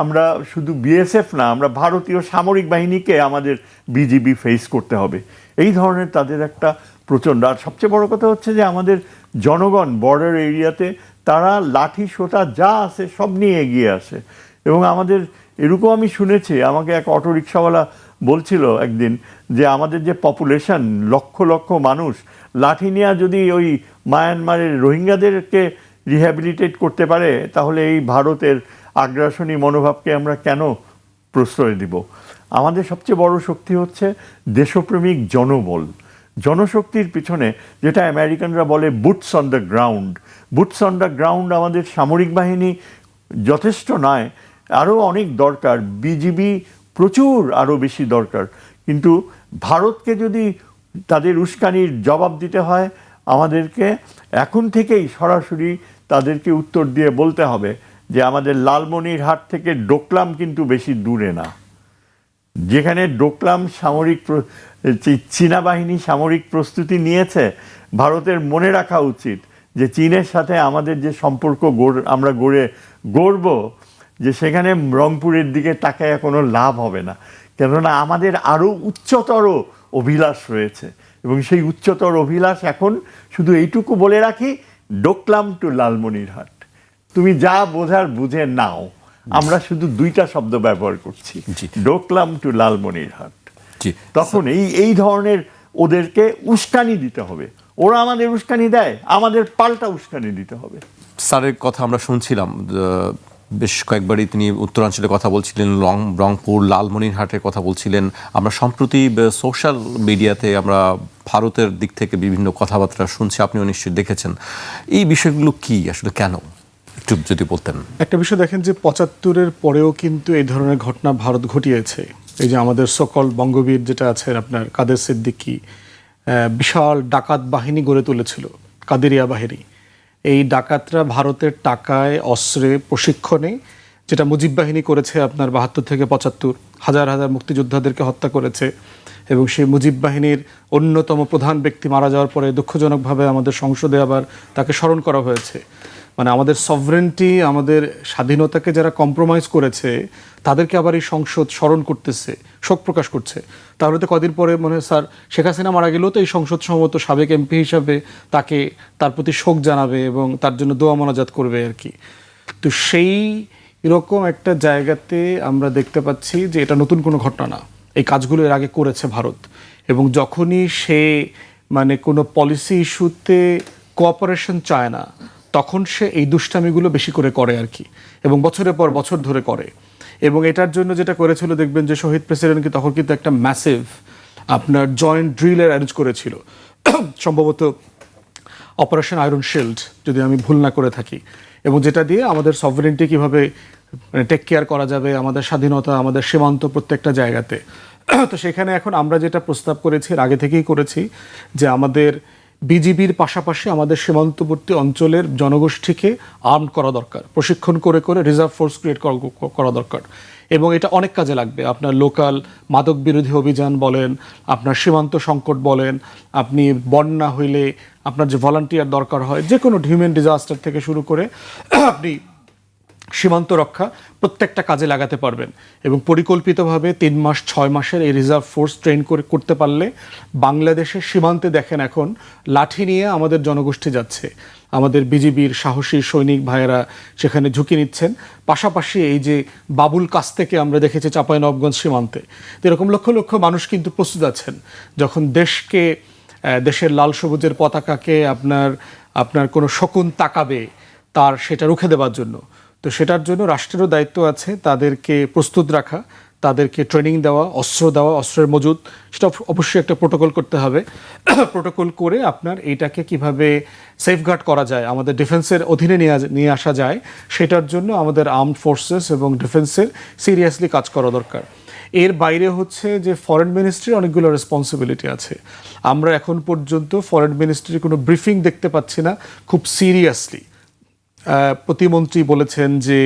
আমরা শুধু বিএসএফ না, আমরা ভারতীয় সামরিক বাহিনীকে আমাদের বিজিবি ফেস করতে হবে। এই ধরনের তাদের একটা প্রচণ্ড। আর সবচেয়ে বড় কথা হচ্ছে যে আমাদের জনগণ বর্ডার এরিয়াতে তারা লাঠি সোটা যা আছে সব নিয়ে এগিয়ে আসে। এবং আমাদের এরকম আমি শুনেছি, আমাকে এক অটোরিকশাওয়ালা বলছিল একদিন যে আমাদের যে পপুলেশন লক্ষ লক্ষ মানুষ, লাঠি নিয়ে যদি ওই মায়ানমারের রোহিঙ্গাদেরকে রিহ্যাবিলিটেট করতে পারে, তাহলে এই ভারতের আগ্রাসনী মনোভাবকে আমরা কেন প্রশ্রয় দিব? আমাদের সবচেয়ে বড় শক্তি হচ্ছে দেশপ্রেমিক জনবল। জনশক্তির পিছনে, যেটা আমেরিকানরা বলে boots on the ground, boots on the ground আমাদের সামরিক বাহিনী যথেষ্ট নয়, আরও অনেক দরকার। বিজিবি প্রচুর আরও বেশি দরকার। কিন্তু ভারতকে যদি তাদের উস্কানির জবাব দিতে হয়, আমাদেরকে এখন থেকেই সরাসরি তাদেরকে উত্তর দিয়ে বলতে হবে যে আমাদের লালমনিরহাট থেকে ডোকলাম কিন্তু বেশি দূরে না। যেখানে ডোকলাম চীনা বাহিনী সামরিক প্রস্তুতি নিয়েছে, ভারতের মনে রাখা উচিত যে চীনের সাথে আমাদের যে সম্পর্ক আমরা গড়ব, যে সেখানে রংপুরের দিকে তাকায় কোনো লাভ হবে না। কেননা আমাদের আরও উচ্চতর অভিলাষ রয়েছে, এবং সেই উচ্চতর অভিলাষ এখন শুধু এইটুকু বলে রাখি, ডোকলাম টু লালমনিরহাট। তুমি যা বোঝার বুঝে নাও। আমরা শুধু দুইটা শব্দ ব্যবহার করছি, ডোকলাম টু লালমনিরহাট। তখন এই ধরনের ওদেরকে উস্কানি দিতে হবে। ওরা আমাদের উস্কানি দেয়, আমাদের পাল্টা উস্কানি দিতে হবে। স্যারের কথা আমরা শুনছিলাম, বেশ কয়েকবারই তিনি উত্তরাঞ্চলের কথা বলছিলেন, রংপুর লালমনিরহাটের কথা বলছিলেন। আমরা সম্প্রতি সোশ্যাল মিডিয়াতে আমরা ভারতের দিক থেকে বিভিন্ন কথাবার্তা শুনছি, আপনিও নিশ্চয়ই দেখেছেন। এই বিষয়গুলো কি আসলে, কেন একটু যদি বলতেন? একটা বিষয় দেখেন যে ৭৫-এর পরেও কিন্তু এই ধরনের ঘটনা ভারত ঘটিয়েছে। এই যে আমাদের সকল বঙ্গবীর যেটা আছে আপনার কাদের সিদ্দিকী, বিশাল ডাকাত বাহিনী গড়ে তুলেছিল, কাদেরিয়া বাহিনী। এই ডাকাতরা ভারতের টাকায়, অস্ত্রে, প্রশিক্ষণে, যেটা মুজিব বাহিনী করেছে আপনার ৭২ থেকে ৭৫, হাজার হাজার মুক্তিযোদ্ধাদেরকে হত্যা করেছে। এবং সেই মুজিব বাহিনীর অন্যতম প্রধান ব্যক্তি মারা যাওয়ার পরে দুঃখজনকভাবে আমাদের সংসদে আবার তাকে স্মরণ করা হয়েছে। মানে আমাদের সভরেন্টি, আমাদের স্বাধীনতাকে যারা কম্প্রোমাইজ করেছে তাদেরকে আবার এই সংসদ স্মরণ করতেছে, শোক প্রকাশ করছে। তাহলে তো কদিন পরে মনে হয় স্যার শেখ হাসিনা মারা গেলেও তো এই সংসদ সম্ভবত সাবেক এমপি হিসাবে তাকে তার প্রতি শোক জানাবে এবং তার জন্য দোয়া মোনাজাত করবে আর কি। তো সেই এরকম একটা জায়গাতে আমরা দেখতে পাচ্ছি যে এটা নতুন কোনো ঘটনা না, এই কাজগুলো এর আগে করেছে ভারত। এবং যখনই সে মানে কোনো পলিসি ইস্যুতে কোঅপারেশন চায় না, তখন সে এই দুষ্টামিগুলো বেশি করে করে আর কি, এবং বছরের পর বছর ধরে করে। এবং এটার জন্য যেটা করেছিল দেখবেন যে শহীদ প্রেসিডেন্টকে তখন কিন্তু একটা ম্যাসিভ আপনার জয়েন্ট ড্রিলের অ্যারেঞ্জ করেছিল, সম্ভবত অপারেশন আয়রন শিল্ড যদি আমি ভুল না করে থাকি, এবং যেটা দিয়ে আমাদের সভরেন্টি কীভাবে মানে টেক কেয়ার করা যাবে, আমাদের স্বাধীনতা, আমাদের সীমান্ত প্রত্যেকটা জায়গাতে। তো সেখানে এখন আমরা যেটা প্রস্তাব করেছি, আগে থেকেই করেছি, যে আমাদের বিজিবির পাশাপাশি আমাদের সীমান্তবর্তী অঞ্চলের জনগোষ্ঠীকে আর্ম করা দরকার, প্রশিক্ষণ করে করে রিজার্ভ ফোর্স ক্রিয়েট করা দরকার। এবং এটা অনেক কাজে লাগবে। আপনার লোকাল মাদক বিরোধী অভিযান বলেন, আপনার সীমান্ত সংকট বলেন, আপনি বন্যা হইলে আপনার যে ভলান্টিয়ার দরকার হয়, যে কোনো হিউম্যান ডিজাস্টার থেকে শুরু করে আপনি সীমান্ত রক্ষা প্রত্যেকটা কাজে লাগাতে পারবেন। এবং পরিকল্পিতভাবে ৩ মাস ৬ মাসের এই রিজার্ভ ফোর্স ট্রেন করতে পারলে বাংলাদেশের সীমান্তে দেখেন এখন লাঠি নিয়ে আমাদের জনগোষ্ঠী যাচ্ছে, আমাদের বিজিবির সাহসী সৈনিক ভাইয়েরা সেখানে ঝুঁকি নিচ্ছেন। পাশাপাশি এই যে বাবুল কাছ থেকে আমরা দেখেছি চাঁপাইনবাবগঞ্জ সীমান্তে, এরকম লক্ষ লক্ষ মানুষ কিন্তু প্রস্তুত আছেন যখন দেশকে, দেশের লাল সবুজের পতাকাকে আপনার কোনো শকুন তাকাবে তার সেটা রুখে দেওয়ার জন্য। তো সেটার জন্য রাষ্ট্রেরও দায়িত্ব আছে তাদেরকে প্রস্তুত রাখা, তাদেরকে ট্রেনিং দেওয়া, অস্ত্র দেওয়া, অস্ত্রের মজুদ, সেটা অবশ্যই একটা প্রোটোকল করতে হবে। প্রোটোকল করে আপনার এইটাকে কিভাবে সেফগার্ড করা যায়, আমাদের ডিফেন্সের অধীনে নিয়ে আসা যায়, সেটার জন্য আমাদের আর্মড ফোর্সেস এবং ডিফেন্সের সিরিয়াসলি কাজ করা দরকার। এর বাইরে হচ্ছে যে ফরেন মিনিস্ট্রির অনেকগুলো রেসপন্সিবিলিটি আছে। আমরা এখন পর্যন্ত ফরেন মিনিস্ট্রির কোনো ব্রিফিং দেখতে পাচ্ছি না খুব সিরিয়াসলি। প্রতিমন্ত্রী বলেছেন যে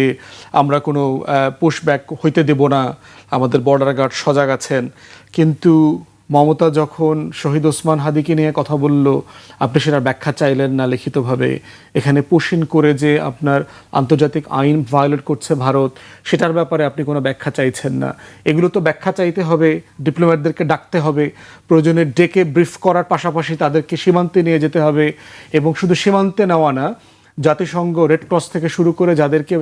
আমরা কোনো পুশব্যাক হইতে দেব না, আমাদের বর্ডার গার্ড সজাগ আছেন। কিন্তু মমতা যখন শহীদ ওসমান হাদিকে নিয়ে কথা বলল, আপনি সেটার ব্যাখ্যা চাইলেন না লিখিতভাবে। এখানে পুশিন করে যে আপনার আন্তর্জাতিক আইন ভায়োলেট করছে ভারত, সেটার ব্যাপারে আপনি কোনো ব্যাখ্যা চাইছেন না। এগুলো তো ব্যাখ্যা চাইতে হবে, ডিপ্লোম্যাটদেরকে ডাকতে হবে, প্রয়োজনে ডেকে ব্রিফ করার পাশাপাশি তাদেরকে সীমান্তে নিয়ে যেতে হবে। এবং শুধু সীমান্তে নেওয়া না, জাতিসংঘ, রেড ক্রস থেকে শুরু করে যাদেরকে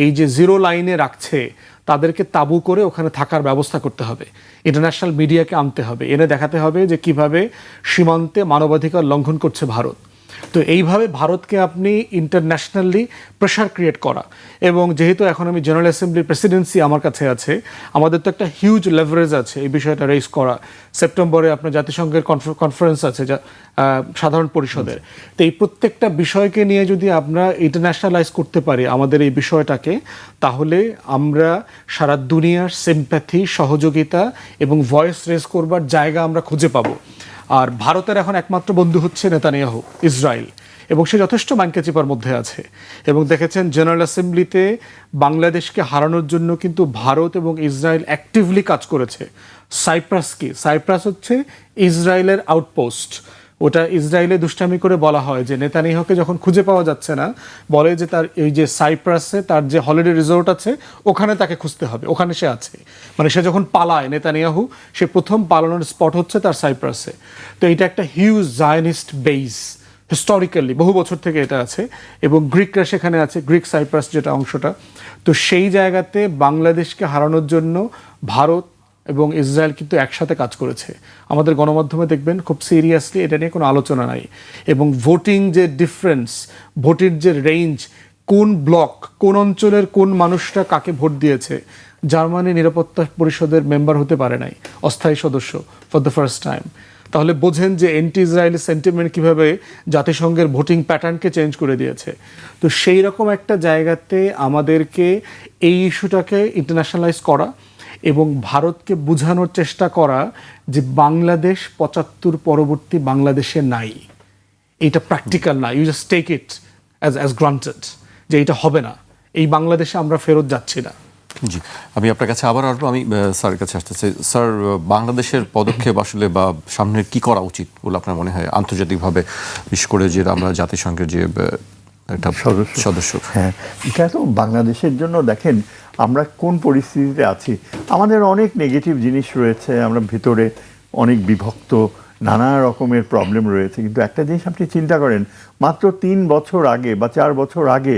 এই যে জিরো লাইনে রাখছে তাদেরকে তাবু করে ওখানে থাকার ব্যবস্থা করতে হবে। ইন্টারন্যাশনাল মিডিয়াকে আনতে হবে, এনে দেখাতে হবে যে কিভাবে সীমান্তে মানবাধিকার লঙ্ঘন করছে ভারত। তো এইভাবে ভারতকে আপনি ইন্টারন্যাশনালি প্রেশার ক্রিয়েট করা, এবং যেহেতু এখন আমি জেনারেল অ্যাসেম্বলির প্রেসিডেন্সি আমার কাছে আছে, আমাদের তো একটা হিউজ লেভারেজ আছে এই বিষয়টা রেজ করা। সেপ্টেম্বরে আপনার জাতিসংঘের কনফারেন্স আছে সাধারণ পরিষদের। তো এই প্রত্যেকটা বিষয়কে নিয়ে যদি আমরা ইন্টারন্যাশনালাইজ করতে পারি আমাদের এই বিষয়টাকে, তাহলে আমরা সারা দুনিয়ার সিম্প্যাথি, সহযোগিতা এবং ভয়েস রেজ করবার জায়গা আমরা খুঁজে পাবো। আর ভারতের এখন একমাত্র বন্ধু হচ্ছে নেতানিয়াহু, ইসরায়েল, এবং সে যথেষ্ট মাইনকাচিপার মধ্যে আছে। এবং দেখেছেন জেনারেল অ্যাসেম্বলিতে বাংলাদেশকে হারানোর জন্য কিন্তু ভারত এবং ইসরায়েল অ্যাক্টিভলি কাজ করেছে। সাইপ্রাস কি? সাইপ্রাস হচ্ছে ইসরায়েলের আউটপোস্ট। ওটা ইসরায়েলে দুষ্টামি করে বলা হয় যে নেতানিয়াহুকে যখন খুঁজে পাওয়া যাচ্ছে না, বলে যে তার এই যে সাইপ্রাসে তার যে হলিডে রিসোর্ট আছে ওখানে তাকে খুঁজতে হবে, ওখানে সে আছে। মানে সে যখন পালায় নেতানিয়াহু, সে প্রথম পালানোর স্পট হচ্ছে তার সাইপ্রাসে। তো এটা একটা হিউজ জায়নিস্ট বেস, হিস্টোরিক্যালি বহু বছর থেকে এটা আছে, এবং গ্রিকরা সেখানে আছে, গ্রিক সাইপ্রাস যেটা অংশটা। তো সেই জায়গাতে বাংলাদেশকে হারানোর জন্য ভারত এবং ইসরায়েল কিন্তু একসাথে কাজ করেছে। আমাদের গণমাধ্যমে দেখবেন খুব সিরিয়াসলি এটা নিয়ে কোনো আলোচনা নাই। এবং ভোটিং যে ডিফারেন্স, ভোটের যে রেঞ্জ, কোন ব্লক, কোন অঞ্চলের কোন মানুষরা কাকে ভোট দিয়েছে, জার্মানি নিরাপত্তা পরিষদের মেম্বার হতে পারে নাই, অস্থায়ী সদস্য ফর দ্য ফার্স্ট টাইম। তাহলে বোঝেন যে এন্টি ইসরায়েলি সেন্টিমেন্ট কীভাবে জাতিসংঘের ভোটিং প্যাটার্নকে চেঞ্জ করে দিয়েছে। তো সেই রকম একটা জায়গাতে আমাদেরকে এই ইস্যুটাকে ইন্টারন্যাশনালাইজ করা এবং ভারতকে বোঝানোর চেষ্টা করা যে বাংলাদেশ ৭৫ পরবর্তী বাংলাদেশে নাই, এটা প্র্যাকটিক্যাল না। You just take it as granted যে এটা হবে না, এই বাংলাদেশে আমরা ফেরত যাচ্ছি না। জি, আমি আপনার কাছে আবার আসবো। আমি স্যারের কাছে আসতে চাই। স্যার, বাংলাদেশের পদক্ষেপ আসলে বা সামনের কি করা উচিত বলে আপনার মনে হয় আন্তর্জাতিকভাবে, বিশেষ করে যে আমরা জাতিসংঘের যে একটা সদস্য? হ্যাঁ, এটা তো বাংলাদেশের জন্য দেখেন আমরা কোন পরিস্থিতিতে আছি। আমাদের অনেক নেগেটিভ জিনিস রয়েছে, আমরা ভিতরে অনেক বিভক্ত, নানা রকমের প্রবলেম রয়েছে। কিন্তু একটা জিনিস আপনি চিন্তা করেন, মাত্র ৩ বছর আগে বা ৪ বছর আগে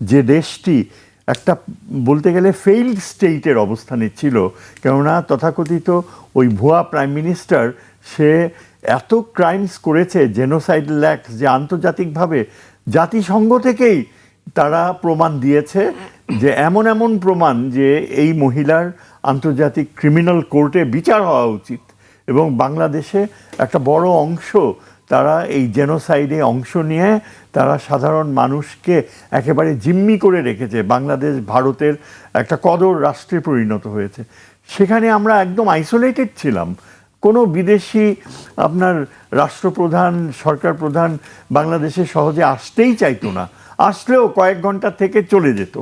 যে দেশটি একটা বলতে গেলে ফেইল্ড স্টেটের অবস্থানে ছিল, কেননা তথাকথিত ওই ভুয়া প্রাইম মিনিস্টার, সে এত ক্রাইমস করেছে, জেনোসাইডাল অ্যাক্ট, যে আন্তর্জাতিকভাবে জাতিসংঘ থেকেই তারা প্রমাণ দিয়েছে, যে এমন এমন প্রমাণ যে এই মহিলার আন্তর্জাতিক ক্রিমিনাল কোর্টে বিচার হওয়া উচিত। এবং বাংলাদেশে একটা বড় অংশ তারা এই জেনোসাইডে অংশ নিয়ে তারা সাধারণ মানুষকে একেবারে জিম্মি করে রেখেছে। বাংলাদেশ ভারতের একটা কদর রাষ্ট্রে পরিণত হয়েছে। সেখানে আমরা একদম আইসোলেটেড ছিলাম। কোনো বিদেশি আপনার রাষ্ট্রপ্রধান, সরকার প্রধান বাংলাদেশে সহজে আসতেই চাইতো না, আসলেও কয়েক ঘন্টা থেকে চলে যেত।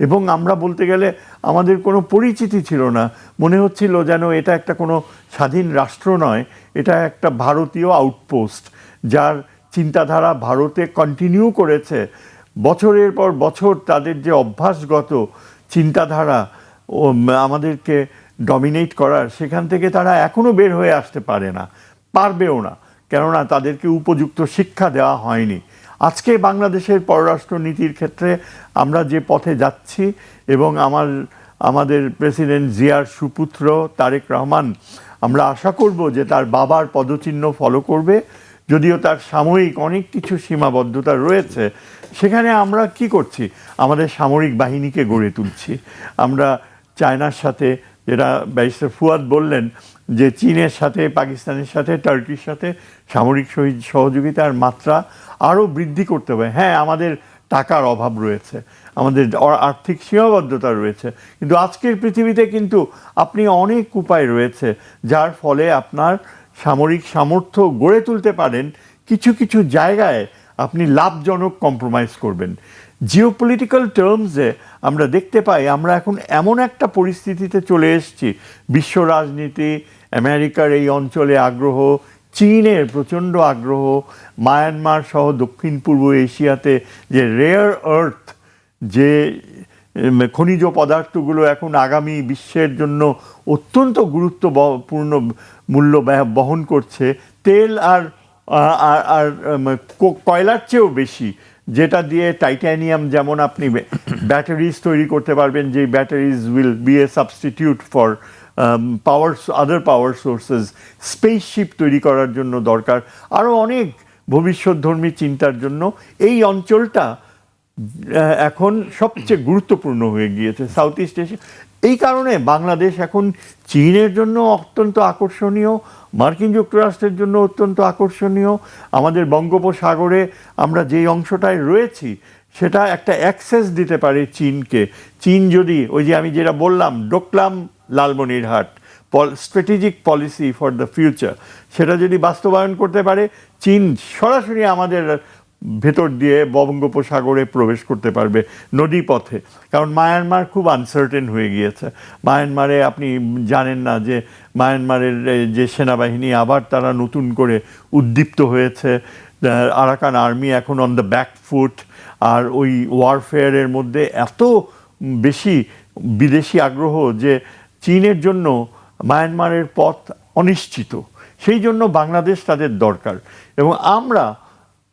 এবং আমরা বলতে গেলে আমাদের কোনো পরিচিতি ছিল না, মনে হচ্ছিল যেন এটা একটা কোনো স্বাধীন রাষ্ট্র নয়, এটা একটা ভারতীয় আউটপোস্ট, যার চিন্তাধারা ভারতে কন্টিনিউ করেছে বছরের পর বছর। তাদের যে অভ্যাসগত চিন্তাধারা ও আমাদেরকে ডমিনেট করার, সেখান থেকে তারা এখনও বের হয়ে আসতে পারে না, পারবেও না, কেননা তাদেরকে উপযুক্ত শিক্ষা দেওয়া হয়নি। আজকে বাংলাদেশের পররাষ্ট্র নীতির ক্ষেত্রে আমরা যে পথে যাচ্ছি, এবং আমাদের প্রেসিডেন্ট জিয়ার সুপুত্র তারেক রহমান, আমরা আশা করব যে তার বাবার পদচিহ্ন ফলো করবে। যদিও তার সাময়িক অনেক কিছু সীমাবদ্ধতা রয়েছে, সেখানে আমরা কি করছি, আমাদের সামরিক বাহিনীকে গড়ে তুলছি। আমরা চায়নার সাথে, যেটা ব্যারিস্টার ফুয়াদ বললেন, যে চীনের সাথে, পাকিস্তানের সাথে, টার্কির সাথে সামরিক সহযোগিতার মাত্রা আরও বৃদ্ধি করতে হবে। হ্যাঁ, আমাদের টাকার অভাব রয়েছে, আমাদের আর্থিক সীমাবদ্ধতা রয়েছে, কিন্তু আজকের পৃথিবীতে কিন্তু আপনি অনেক উপায় রয়েছে যার ফলে আপনার সামরিক সামর্থ্য গড়ে তুলতে পারেন। কিছু কিছু জায়গায় আপনি লাভজনক কম্প্রোমাইজ করবেন। জিওপলিটিক্যাল টার্মসে আমরা দেখতে পাই আমরা এখন এমন একটা পরিস্থিতিতে চলে এসেছি, বিশ্ব রাজনীতি, আমেরিকার এই অঞ্চলে আগ্রহ, চীনের প্রচণ্ড আগ্রহ, মায়ানমার সহ দক্ষিণ পূর্ব এশিয়াতে যে রেয়ার আর্থ, যে খনিজ পদার্থগুলো এখন আগামী বিশ্বের জন্য অত্যন্ত গুরুত্বপূর্ণ মূল্য বহন করছে, তেল আর কয়লার চেয়েও বেশি যেটা দিয়ে টাইটানিয়াম যেমন আপনি ব্যাটারিজ তৈরি করতে পারবেন, যে batteries will B A substitute for other power sources, spaceship তৈরি করার জন্য দরকার, আরও অনেক ভবিষ্যৎধর্মী চিন্তার জন্য এই অঞ্চলটা এখন সবচেয়ে গুরুত্বপূর্ণ হয়ে গিয়েছে সাউথ ইস্ট এশিয়া। এই কারণে বাংলাদেশ এখন চীনের জন্য অত্যন্ত আকর্ষণীয়, মার্কিন যুক্তরাষ্ট্রের জন্য অত্যন্ত আকর্ষণীয়। আমাদের বঙ্গোপসাগরে আমরা যেই অংশটায় রয়েছি সেটা একটা অ্যাক্সেস দিতে পারে চীনকে। চীন যদি ওই যে আমি যেটা বললাম Doklam Lalmonirhat strategic policy for the future, সেটা যদি বাস্তবায়ন করতে পারে, চীন সরাসরি আমাদের ভেতর দিয়ে বঙ্গোপসাগরে প্রবেশ করতে পারবে নদীপথে। কারণ মায়ানমার খুব আনসার্টেন হয়ে গিয়েছে। মায়ানমারে আপনি জানেন না যে মায়ানমারের যে সেনাবাহিনী আবার তারা নতুন করে উদ্দীপ্ত হয়েছে, আরাকান আর্মি এখন অন দ্য ব্যাক ফুট, আর ওই ওয়ারফেয়ারের মধ্যে এত বেশি বিদেশি আগ্রহ যে চীনের জন্য মায়ানমারের পথ অনিশ্চিত। সেই জন্য বাংলাদেশ তাদের দরকার। এবং আমরা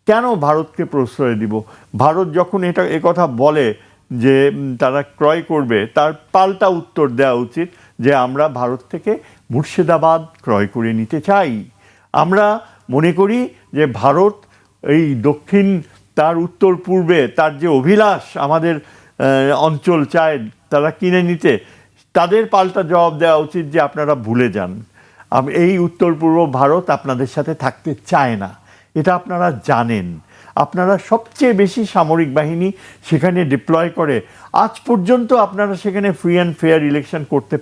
কেন ভারতকে প্রশ্রয় দিব? ভারত যখন কথা বলে যে তারা ক্রয় করবে, তার পাল্টা উত্তর দেওয়া উচিত যে আমরা ভারত থেকে মুর্শিদাবাদ ক্রয় করে নিতে চাই। আমরা মনে করি যে ভারত এই দক্ষিণ তার উত্তর পূর্বে তার যে অভিলাষ আমাদের অঞ্চল চায় তারা কিনে নিতে, তাদের পাল্টা জবাব দেওয়া উচিত যে আপনারা ভুলে যান, এই উত্তর পূর্ব ভারত আপনাদের সাথে থাকতে চায় না, এটা আপনারা জানেন। আপনারা সবচেয়ে বেশি সামরিক বাহিনী সেখানে ডিপ্লয় করে, আজ পর্যন্ত আপনারা সেখানে ফ্রি অ্যান্ড ফেয়ার ইলেকশন করতে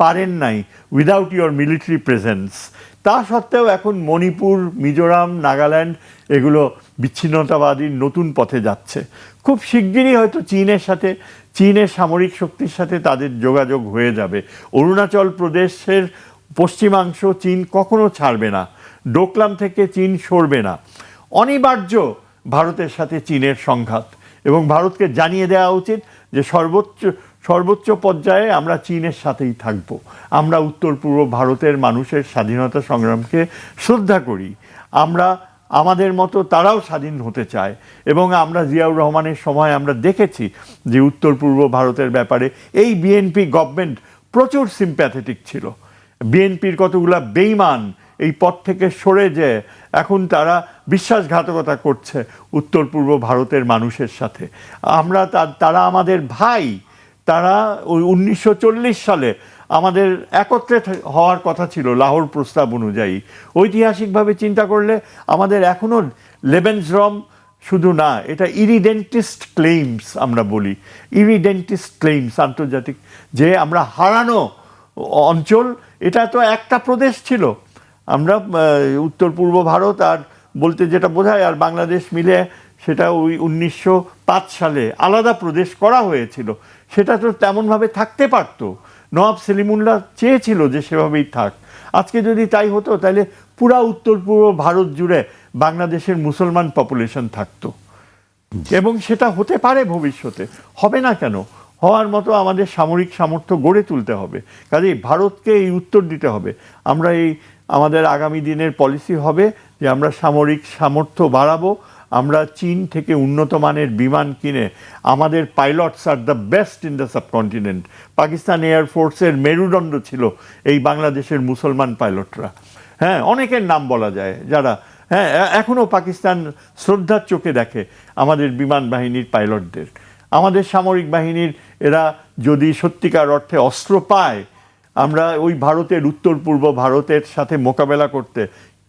পারেন নাই উইদাউট ইয়োর মিলিটারি প্রেজেন্স। তা সত্ত্বেও এখন মণিপুর, মিজোরাম, নাগাল্যান্ড এগুলো বিচ্ছিন্নতাবাদীর নতুন পথে যাচ্ছে। খুব শিগগিরই হয়তো চীনের সামরিক শক্তির সাথে তাদের যোগাযোগ হয়ে যাবে। অরুণাচল প্রদেশের পশ্চিমাংশ চীন কখনো ছাড়বে না, ডোকলাম থেকে চীন সরবে না। অনিবার্য ভারতের সাথে চীনের সংঘাত, এবং ভারতকে জানিয়ে দেওয়া উচিত যে সর্বোচ্চ পর্যায়ে আমরা চীনের সাথেই থাকব। আমরা উত্তর পূর্ব ভারতের মানুষের স্বাধীনতা সংগ্রামকে শ্রদ্ধা করি, আমরা আমাদের মতো তারাও স্বাধীন হতে চায়। এবং আমরা জিয়াউর রহমানের সময় আমরা দেখেছি যে উত্তর পূর্ব ভারতের ব্যাপারে এই বিএনপি গভর্নমেন্ট প্রচুর সিম্প্যাথেটিক ছিল। বিএনপির কতগুলা বেইমান এই পথ থেকে সরে যেয়ে এখন তারা বিশ্বাসঘাতকতা করছে উত্তর পূর্ব ভারতের মানুষের সাথে। তারা আমাদের ভাই, তারা ওই 1940 সালে আমাদের একত্রে হওয়ার কথা ছিল লাহোর প্রস্তাব অনুযায়ী। ঐতিহাসিকভাবে চিন্তা করলে আমাদের এখনও লেবেনসরম শুধু না, এটা ইরিডেন্টিস্ট ক্লেইমস আমরা বলি, ইরিডেন্টিস্ট ক্লেইমস আন্তর্জাতিক, যে আমরা হারানো অঞ্চল, এটা তো একটা প্রদেশ ছিল। আমরা উত্তর পূর্ব ভারত আর বলতে যেটা বোঝায় আর বাংলাদেশ মিলে সেটা ওই 1905 সালে আলাদা প্রদেশ করা হয়েছিল। সেটা তো তেমনভাবে থাকতে পারতো, নওয়াব সেলিমুল্লাহ চেয়েছিল যে সেভাবেই থাক। আজকে যদি তাই হতো তাহলে পুরা উত্তর পূর্ব ভারত জুড়ে বাংলাদেশের মুসলমান পপুলেশন থাকতো, এবং সেটা হতে পারে ভবিষ্যতে, হবে না কেন? হওয়ার মতো আমাদের সামরিক সামর্থ্য গড়ে তুলতে হবে। কাজেই ভারতকে এই উত্তর দিতে হবে। আমাদের আগামী দিনের পলিসি হবে যে আমরা সামরিক সামর্থ্য বাড়াবো, আমরা চীন থেকে উন্নত মানের বিমান কিনে, আমাদের পাইলটস আর the best in the subcontinent. Pakistan এয়ারফোর্সের মেরুদণ্ড ছিল এই বাংলাদেশের মুসলমান পাইলটরা। হ্যাঁ, অনেকের নাম বলা যায় যারা এখনও পাকিস্তান শ্রদ্ধার চোখে দেখে আমাদের বিমান বাহিনীর পাইলটদের। আমাদের সামরিক বাহিনীর এরা যদি সত্যিকার অর্থে অস্ত্র পায়, আমরা ওই ভারতের উত্তর পূর্ব ভারতের সাথে মোকাবেলা করতে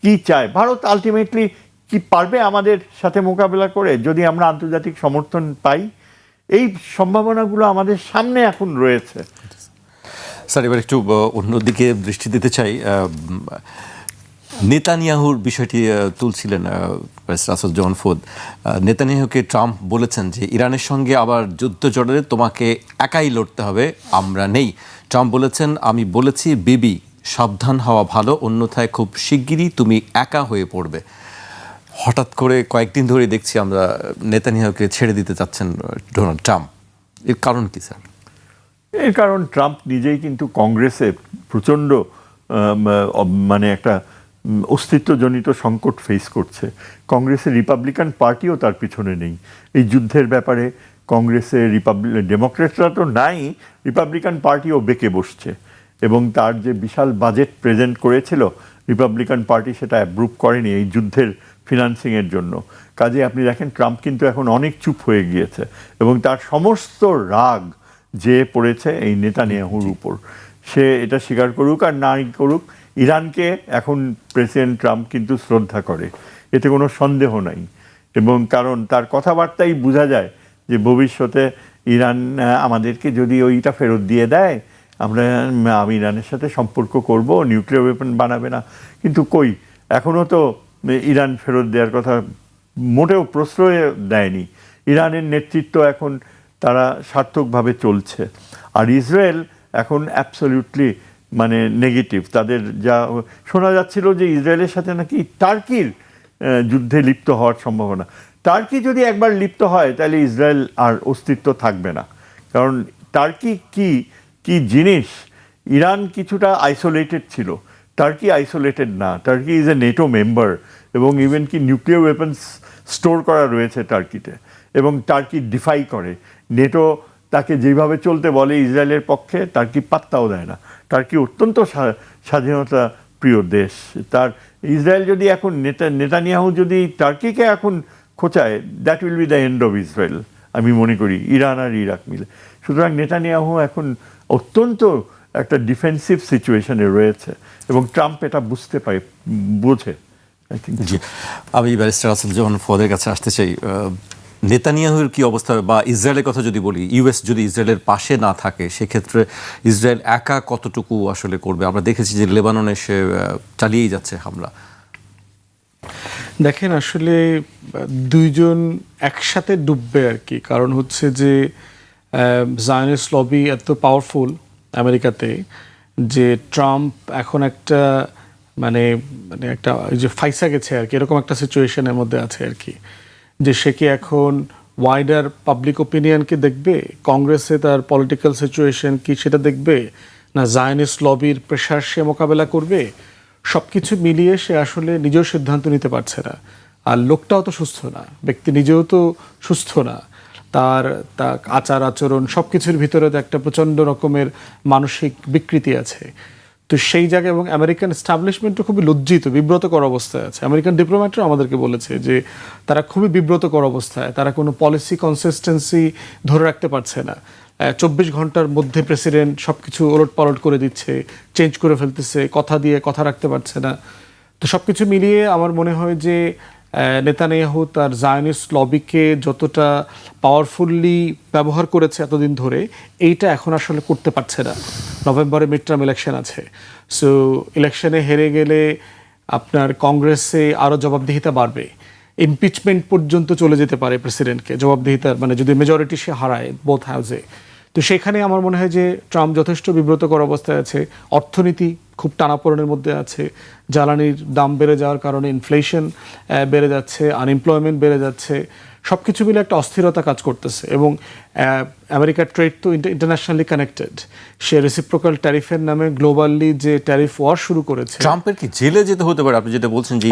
কি চায়, ভারত আলটিমেটলি কি পারবে আমাদের সাথে মোকাবেলা করে যদি আমরা আন্তর্জাতিক সমর্থন পাই? এই সম্ভাবনাগুলো আমাদের সামনে এখন রয়েছে। স্যার, এবার একটু অন্যদিকে দৃষ্টি দিতে চাই। নেতানিয়াহুর বিষয়টি তুলছিলেন আসাদুজ্জামান ফোদ। নেতানিয়াহুকে ট্রাম্প বলেছেন যে ইরানের সঙ্গে আবার যুদ্ধ জড়ালে তোমাকে একাই লড়তে হবে, আমরা নেই। ট্রাম্প বলেছেন, আমি বলেছি বিবি সাবধান হওয়া ভালো, অন্যথায় খুব শিগগিরই তুমি একা হয়ে পড়বে। হঠাৎ করে কয়েকদিন ধরে দেখছি আমরা নেতানিয়াহুকে ছেড়ে দিতে চাচ্ছেন ডোনাল্ড ট্রাম্প। এর কারণ কি স্যার? এর কারণ ট্রাম্প নিজেই কিন্তু কংগ্রেসে প্রচণ্ড মানে একটা অস্তিত্বজনিত সংকট ফেস করছে। কংগ্রেসের রিপাবলিকান পার্টিও তার পিছনে নেই। এই যুদ্ধের ব্যাপারে কংগ্রেসের ডেমোক্রেটরা তো নাই, রিপাবলিকান পার্টিও বেঁকে বসছে, এবং তার যে বিশাল বাজেট প্রেজেন্ট করেছিল রিপাবলিকান পার্টি সেটা অ্যাপ্রুভ করেনি এই যুদ্ধের ফিনান্সিংয়ের জন্য। কাজে আপনি দেখেন ট্রাম্প কিন্তু এখন অনেক চুপ হয়ে গিয়েছে, এবং তার সমস্ত রাগ যে পড়েছে এই নেতানিয়াহুর উপর। সে এটা স্বীকার করুক আর নাই করুক, ইরানকে এখন প্রেসিডেন্ট ট্রাম্প কিন্তু শ্রদ্ধা করে, এতে কোনো সন্দেহ নাই। এবং কারণ তার কথাবার্তাই বোঝা যায় যে ভবিষ্যতে ইরান আমাদেরকে যদি ওইটা ফেরত দিয়ে দেয়, আমি ইরানের সাথে সম্পর্ক করব, নিউক্লিয়ার ওয়েপন বানাবে না। কিন্তু কই, এখনও তো ইরান ফেরত দেওয়ার কথা মোটেও প্রশ্রয় দেয়নি। ইরানের নেতৃত্ব এখন তারা সার্থকভাবে চলছে, আর ইসরায়েল এখন অ্যাবসলিউটলি মানে নেগেটিভ। তাদের যা শোনা যাচ্ছিল যে ইসরায়েলের সাথে নাকি টার্কির যুদ্ধে লিপ্ত হওয়ার সম্ভাবনা। টার্কি যদি একবার লিপ্ত হয় তাহলে ইসরায়েল আর অস্তিত্ব থাকবে না। কারণ টার্কি কি জিনিস, ইরান কিছুটা আইসোলেটেড ছিল, টার্কি আইসোলেটেড না। Turkey is a NATO member, এবং ইভেন কি নিউক্লিয়ার ওয়েপন্স স্টোর করা রয়েছে টার্কিতে, এবং টার্কি ডিফাই করে। নেটো তাকে যেভাবে চলতে বলে ইসরায়েলের পক্ষে, টার্কি পাত্তাও দেয় না। টার্কি অত্যন্ত স্বাধীনতা প্রিয় দেশ। তার ইসরায়েল যদি এখন নেতানিয়াহু যদি টার্কিকে এখন খোঁচায়, that will be the end of Israel, আমি মনে করি, ইরান আর ইরাক মিলে। সুতরাং নেতানিয়াহু এখন অত্যন্ত একটা ডিফেন্সিভ সিচুয়েশনে রয়েছে, এবং ট্রাম্প এটা বোঝে। জি, আমি ব্যারিস্টার আসাদুজ্জামান ফুয়াদের কাছে আসতে চাই। নেতানিয়াহুর কি অবস্থা, বা ইসরায়েলের কথা যদি বলি, ইউএস যদি ইসরায়েলের পাশে না থাকে সেক্ষেত্রে ইসরায়েল একা কতটুকু আসলে করবে? আমরা দেখেছি যে লেবাননে সে চালিয়েই যাচ্ছে হামলা। দেখেন, আসলে দুইজন একসাথে ডুববে আর কি। কারণ হচ্ছে যে জায়নিস্ট লবি এত পাওয়ারফুল আমেরিকাতে যে ট্রাম্প এখন একটা মানে মানে একটা যে ফাইসা গেছে আর কি, এরকম একটা সিচুয়েশনের মধ্যে আছে আর কি, যে সে কি এখন ওয়াইডার পাবলিক ওপিনিয়নকে দেখবে, কংগ্রেসে তার পলিটিক্যাল সিচুয়েশন কি সেটা দেখবে, না জায়নিস্ট লবির প্রেশার সে মোকাবেলা করবে। সব কিছু মিলিয়ে সে আসলে নিজেও সিদ্ধান্ত নিতে পারছে না। আর লোকটাও তো সুস্থ না, ব্যক্তি নিজেও তো সুস্থ না। তার আচার আচরণ সব কিছুর ভিতরে তো একটা প্রচণ্ড রকমের মানসিক বিকৃতি আছে। তো সেই জায়গায়, এবং আমেরিকান এস্টাবলিশমেন্টও খুবই লজ্জিত, বিব্রতকর অবস্থায় আছে। আমেরিকান ডিপ্লোম্যাটরা আমাদেরকে বলেছে যে তারা খুবই বিব্রতকর অবস্থায়, তারা কোনো পলিসি কনসিস্টেন্সি ধরে রাখতে পারছে না। 24 ঘন্টার মধ্যে প্রেসিডেন্ট সব কিছু ওলট পালট করে দিচ্ছে, চেঞ্জ করে ফেলতেছে, কথা দিয়ে কথা রাখতে পারছে না। তো সব কিছু মিলিয়ে আমার মনে হয় যে নেতানিয়াহু তার জায়নিস্ট লবিকে যতটা পাওয়ারফুলি ব্যবহার করেছে এতদিন ধরে, এইটা এখন আসলে করতে পারছে না। নভেম্বরে মিড টার্ম ইলেকশন আছে, সো ইলেকশনে হেরে গেলে আপনার কংগ্রেসে আরও জবাবদিহিতা বাড়বে, ইমপিচমেন্ট পর্যন্ত চলে যেতে পারে প্রেসিডেন্টকে জবাবদিহিতার, মানে যদি মেজরিটি সে হারায় বোথ হাউসে। তো সেখানে আমার মনে হয় যে ট্রাম্প যথেষ্ট বিব্রতকর অবস্থায় আছে। অর্থনীতি খুব টানাপোড়েনের মধ্যে আছে, জ্বালানির দাম বেড়ে যাওয়ার কারণে ইনফ্লেশন বেড়ে যাচ্ছে, আনএমপ্লয়মেন্ট বেড়ে যাচ্ছে, সব কিছু মিলে একটা অস্থিরতা কাজ করতেছে। এবং আমেরিকার ট্রেড তো ইন্টারন্যাশনালি কানেক্টেড। সে রেসিপ্রোকাল ট্যারিফের নামে গ্লোবালি যে ট্যারিফ ওয়ার শুরু করেছে। ট্রাম্পের কি জেলে যেতে হতে পারে? আপনি যেটা বলছেন যে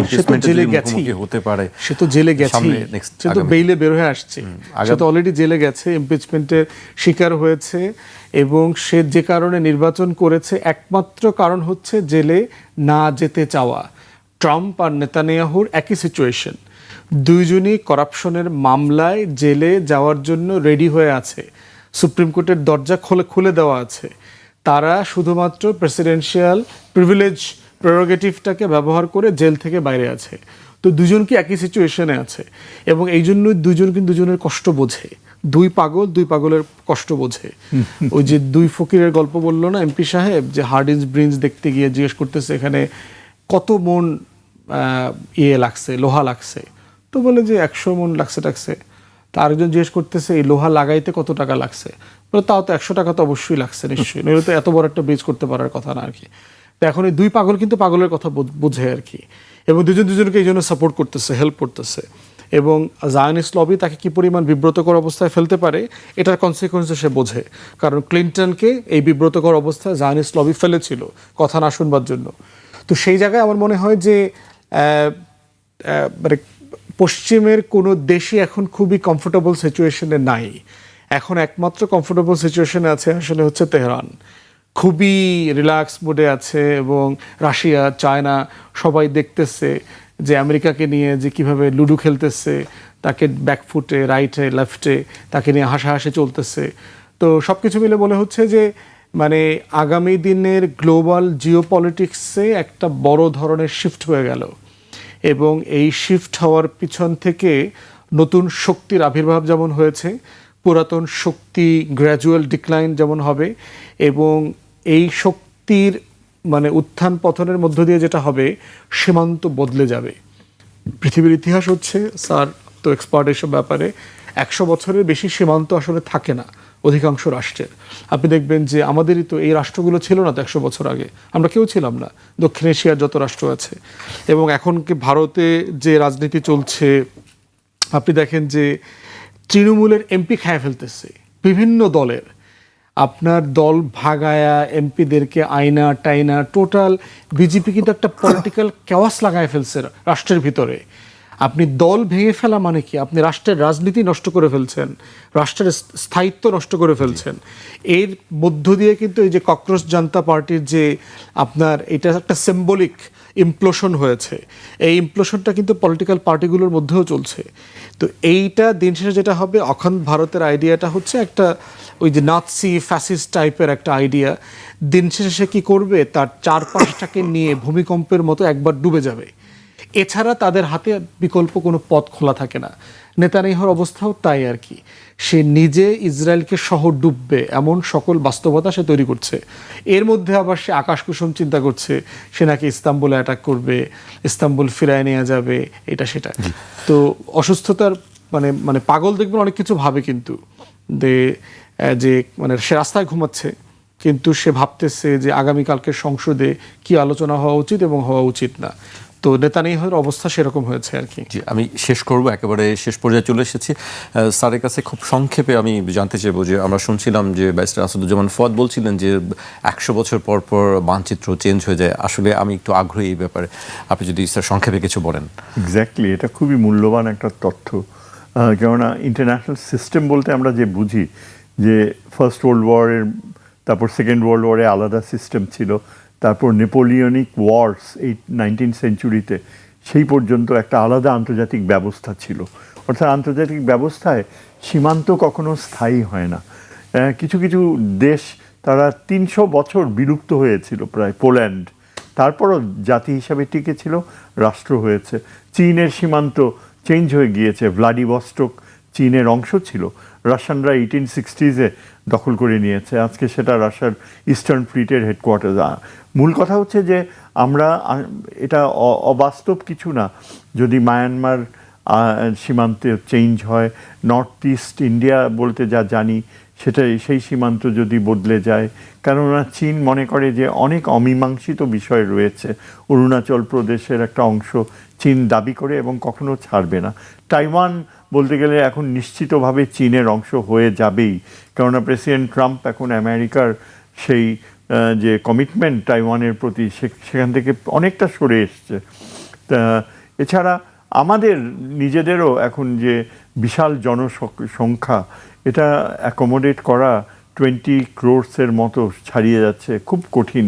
জেলে গেছে, হতে পারে, সে তো জেলে গেছে, সে তো বেইলে বের হয়ে আসছে, সে তো অলরেডি জেলে গেছে, ইমপিচমেন্টের শিকার হয়েছে। এবং সে যে কারণে নির্বাচন করেছে, একমাত্র কারণ হচ্ছে জেলে না যেতে চাওয়া। ট্রাম্প আর নেতানিয়াহুর একই সিচুয়েশন, দুইজনই করাপশনের মামলায় জেলে যাওয়ার জন্য রেডি হয়ে আছে। সুপ্রিম কোর্টের দরজা খুলে দেওয়া আছে। তারা শুধুমাত্র প্রেসিডেন্সিয়াল প্রিভিলেজ প্রেরোগেটিভটাকে ব্যবহার করে জেল থেকে বাইরে আছে। তো দুজনকে একই সিচুয়েশনে আছে, এবং এই জন্যই দুজন কিন্তু দুজনের কষ্ট বোঝে। দুই পাগলের কষ্ট বোঝে। ওই যে দুই ফকিরের গল্প বললো না এমপি সাহেব, যে হার্ডিন্স ব্রিঞ্জ দেখতে গিয়ে জিজ্ঞেস করতেছে এখানে কত মন লাগছে, লোহা লাগছে। তো বলে যে 100 মন লাগছে টাকছে। তা আরেকজন জিজ্ঞেস করতেছে এই লোহা লাগাইতে কত টাকা লাগছে? বলে তাও তো 100 টাকা তো অবশ্যই লাগছে নিশ্চয়ই, নইলে তো এত বড় একটা ব্রিজ করতে পারার কথা না আর কি। তো এখন এই দুই পাগল কিন্তু পাগলের কথা বোঝে আর কি, এবং দুজনকে এই জন্য সাপোর্ট করতেছে, হেল্প করতেছে। এবং জায়নিস্ট লবি তাকে কি পরিমাণ বিব্রতকর অবস্থায় ফেলতে পারে এটার কনসিকুয়েন্স সে বোঝে। কারণ ক্লিন্টনকে এই বিব্রতকর অবস্থায় জায়নিস্ট লবি ফেলেছিল কথা না শুনবার জন্য। তো সেই জায়গায় আমার মনে হয় যে মানে পশ্চিমের কোনো দেশই এখন খুবই কমফোর্টেবল সিচুয়েশনে নাই। এখন একমাত্র কমফোর্টেবল সিচুয়েশনে আছে আসলে হচ্ছে তেহরান, খুবই রিল্যাক্স মোডে আছে, এবং রাশিয়া, চায়না সবাই দেখতেছে যে আমেরিকাকে নিয়ে যে কিভাবে লুডো খেলতেছে, তাকে ব্যাকফুটে, রাইটে, লেফটে তাকে নিয়ে হাসাহাসি চলতেছে। তো সব কিছু মিলে মনে হচ্ছে যে মানে আগামী দিনের গ্লোবাল জিওপলিটিক্সে একটা বড় ধরনের শিফট হয়ে গেল, এবং এই শিফট হওয়ার পিছন থেকে নতুন শক্তির আবির্ভাব যেমন হয়েছে, পুরাতন শক্তি গ্র্যাজুয়াল ডিক্লাইন যেমন হবে, এবং এই শক্তির মানে উত্থান পতনের মধ্য দিয়ে যেটা হবে, সীমান্ত বদলে যাবে। পৃথিবীর ইতিহাস হচ্ছে, স্যার তো এক্সপার্ট এসব ব্যাপারে, 100 বছরের বেশি সীমান্ত আসলে থাকে না অধিকাংশ রাষ্ট্রের। আপনি দেখবেন যে আমাদেরই তো এই রাষ্ট্রগুলো ছিল না তো 100 বছর আগে, আমরা কেউ ছিলাম না, দক্ষিণ এশিয়ার যত রাষ্ট্র আছে। এবং এখন কি ভারতে যে রাজনীতি চলছে, আপনি দেখেন যে তৃণমূলের এমপি খায় ফেলতেছে বিভিন্ন দলের, আপনার দল ভাগায়া এমপিদেরকে আইনা টাইনা, টোটাল বিজেপি কিন্তু একটা পলিটিক্যাল কেওয়াস লাগায় ফেলছে রাষ্ট্রের ভিতরে। আপনি দল ভেঙে ফেলা মানে কি? আপনি রাষ্ট্রের রাজনীতি নষ্ট করে ফেলছেন, রাষ্ট্রের স্থায়িত্ব নষ্ট করে ফেলছেন। এর মধ্য দিয়ে কিন্তু এই যে ককরোচ জনতা পার্টির যে আপনার এটা একটা সিম্বলিক ইমপ্লোশন হয়েছে, এই ইমপ্লোশনটা কিন্তু পলিটিক্যাল পার্টিগুলোর মধ্যেও চলছে। তো এইটা দিন শেষে যেটা হবে, অখণ্ড ভারতের আইডিয়াটা হচ্ছে একটা ওই যে নাৎসি ফ্যাসিস্ট টাইপের একটা আইডিয়া। দিন শেষে সে কী করবে, তার চারপাশটাকে নিয়ে ভূমিকম্পের মতো একবার ডুবে যাবে। এছাড়া তাদের হাতে বিকল্প কোনো পথ খোলা থাকে না। নেতানিয়াহুর অবস্থাও তাই আর কি, সে নিজে ইসরায়েলকে সহ ডুববে এমন সকল বাস্তবতা সে তৈরি করছে। এর মধ্যে আবার সে আকাশকুসুম চিন্তা করছে, সে নাকি ইস্তাম্বুলে অ্যাটাক করবে, ইস্তাম্বুল ফিরায় নেওয়া যাবে, এটা সেটা। তো অসুস্থতার মানে মানে পাগল দেখবেন অনেক কিছু ভাবে, কিন্তু যে মানে সে রাস্তায় ঘুমাচ্ছে, কিন্তু সে ভাবতেছে যে আগামীকালকে সংসদে কি আলোচনা হওয়া উচিত এবং হওয়া উচিত না। তো নেতানিয়াহুর অবস্থা সেরকম হয়েছে আর কি। জি, আমি শেষ করব, একেবারে শেষ পর্যায়ে চলে এসেছি। স্যারের কাছে খুব সংক্ষেপে আমি জানতে চাইবো যে আমরা শুনছিলাম যে ব্যারিস্টার আসাদুজ্জামান ফুয়াদ বলছিলেন যে 100 বছর পর পর মানচিত্র চেঞ্জ হয়ে যায়। আসলে আমি একটু আগ্রহী এই ব্যাপারে, আপনি যদি স্যার সংক্ষেপে কিছু বলেন। এক্স্যাক্টলি, এটা খুবই মূল্যবান একটা তথ্য। কেননা ইন্টারন্যাশনাল সিস্টেম বলতে আমরা যে বুঝি যে ফার্স্ট ওয়ার্ল্ড ওয়ারের, তারপর সেকেন্ড ওয়ার্ল্ড ওয়ারে আলাদা সিস্টেম ছিল, তারপর নেপোলিয়নিক ওয়ার্স এই 19th সেঞ্চুরিতে, সেই পর্যন্ত একটা আলাদা আন্তর্জাতিক ব্যবস্থা ছিল। অর্থাৎ আন্তর্জাতিক ব্যবস্থায় সীমান্ত কখনো স্থায়ী হয় না। কিছু কিছু দেশ তারা 300 বছর বিলুপ্ত হয়েছিল প্রায়, পোল্যান্ড, তারপরও জাতি হিসাবে টিকে ছিল, রাষ্ট্র হয়েছে। চীনের সীমান্ত চেঞ্জ হয়ে গিয়েছে, ভ্লাদিভস্টক চীনের অংশ ছিল, রাশিয়ানরা 1860s দখল করে নিয়েছে, আজকে সেটা রাশিয়ার ইস্টার্ন ফ্লিটের হেডকোয়ার্টার। মূল কথা হচ্ছে যে আমরা, এটা অবাস্তব কিছু না যদি মায়ানমার সীমান্তে চেঞ্জ হয়, নর্থ ইস্ট ইন্ডিয়া বলতে যা জানি সেটাই, সেই সীমান্ত যদি বদলে যায়। কেননা চীন মনে করে যে অনেক অমীমাংসিত বিষয় রয়েছে, অরুণাচল প্রদেশের একটা অংশ চীন দাবি করে এবং কখনো ছাড়বে না। তাইওয়ান বলতে গেলে এখন নিশ্চিতভাবে চীনের অংশ হয়ে যাবেই, কেননা প্রেসিডেন্ট ট্রাম্প এখন আমেরিকার সেই যে কমিটমেন্ট তাইওয়ানের প্রতি, সেখান থেকে অনেকটা সরে এসছে। তা এছাড়া আমাদের নিজেদেরও এখন যে বিশাল জনসংখ্যা, এটা অ্যাকোমোডেট করা 20 crores মতো ছাড়িয়ে যাচ্ছে, খুব কঠিন।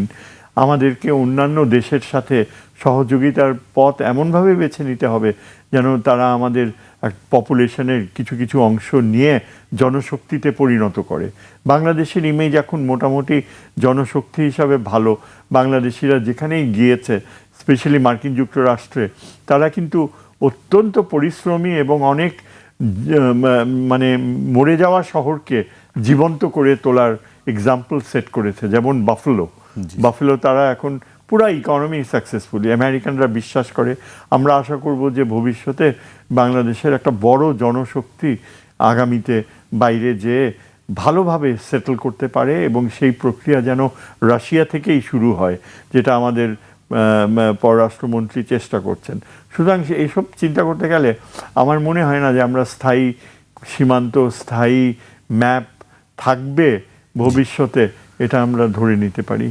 আমাদেরকে অন্যান্য দেশের সাথে সহযোগিতার পথ এমনভাবে বেছে নিতে হবে যেন তারা আমাদের পপুলেশনের কিছু কিছু অংশ নিয়ে জনশক্তিতে পরিণত করে। বাংলাদেশের ইমেজ এখন মোটামুটি জনশক্তি হিসাবে ভালো। বাংলাদেশিরা যেখানেই গিয়েছে, স্পেশালি মার্কিন যুক্তরাষ্ট্রে, তারা কিন্তু অত্যন্ত পরিশ্রমী এবং অনেক মানে মরে যাওয়া শহরকে জীবন্ত করে তোলার এক্সাম্পল সেট করেছে। যেমন বাফেলো তারা এখন পুরা ইকোনমি সাকসেসফুলি, আমেরিকানরা বিশ্বাস করে। আমরা আশা করব যে ভবিষ্যতে বাংলাদেশের একটা বড় জনশক্তি আগামীতে বাইরে যেয়ে ভালোভাবে সেটেল করতে পারে, এবং সেই প্রক্রিয়া যেন রাশিয়া থেকেই শুরু হয়, যেটা আমাদের পররাষ্ট্রমন্ত্রী চেষ্টা করছেন। সুতরাং এইসব চিন্তা করতে গেলে আমার মনে হয় না যে আমরা স্থায়ী সীমান্ত, স্থায়ী ম্যাপ থাকবে ভবিষ্যতে, এটা আমরা ধরে নিতে পারি।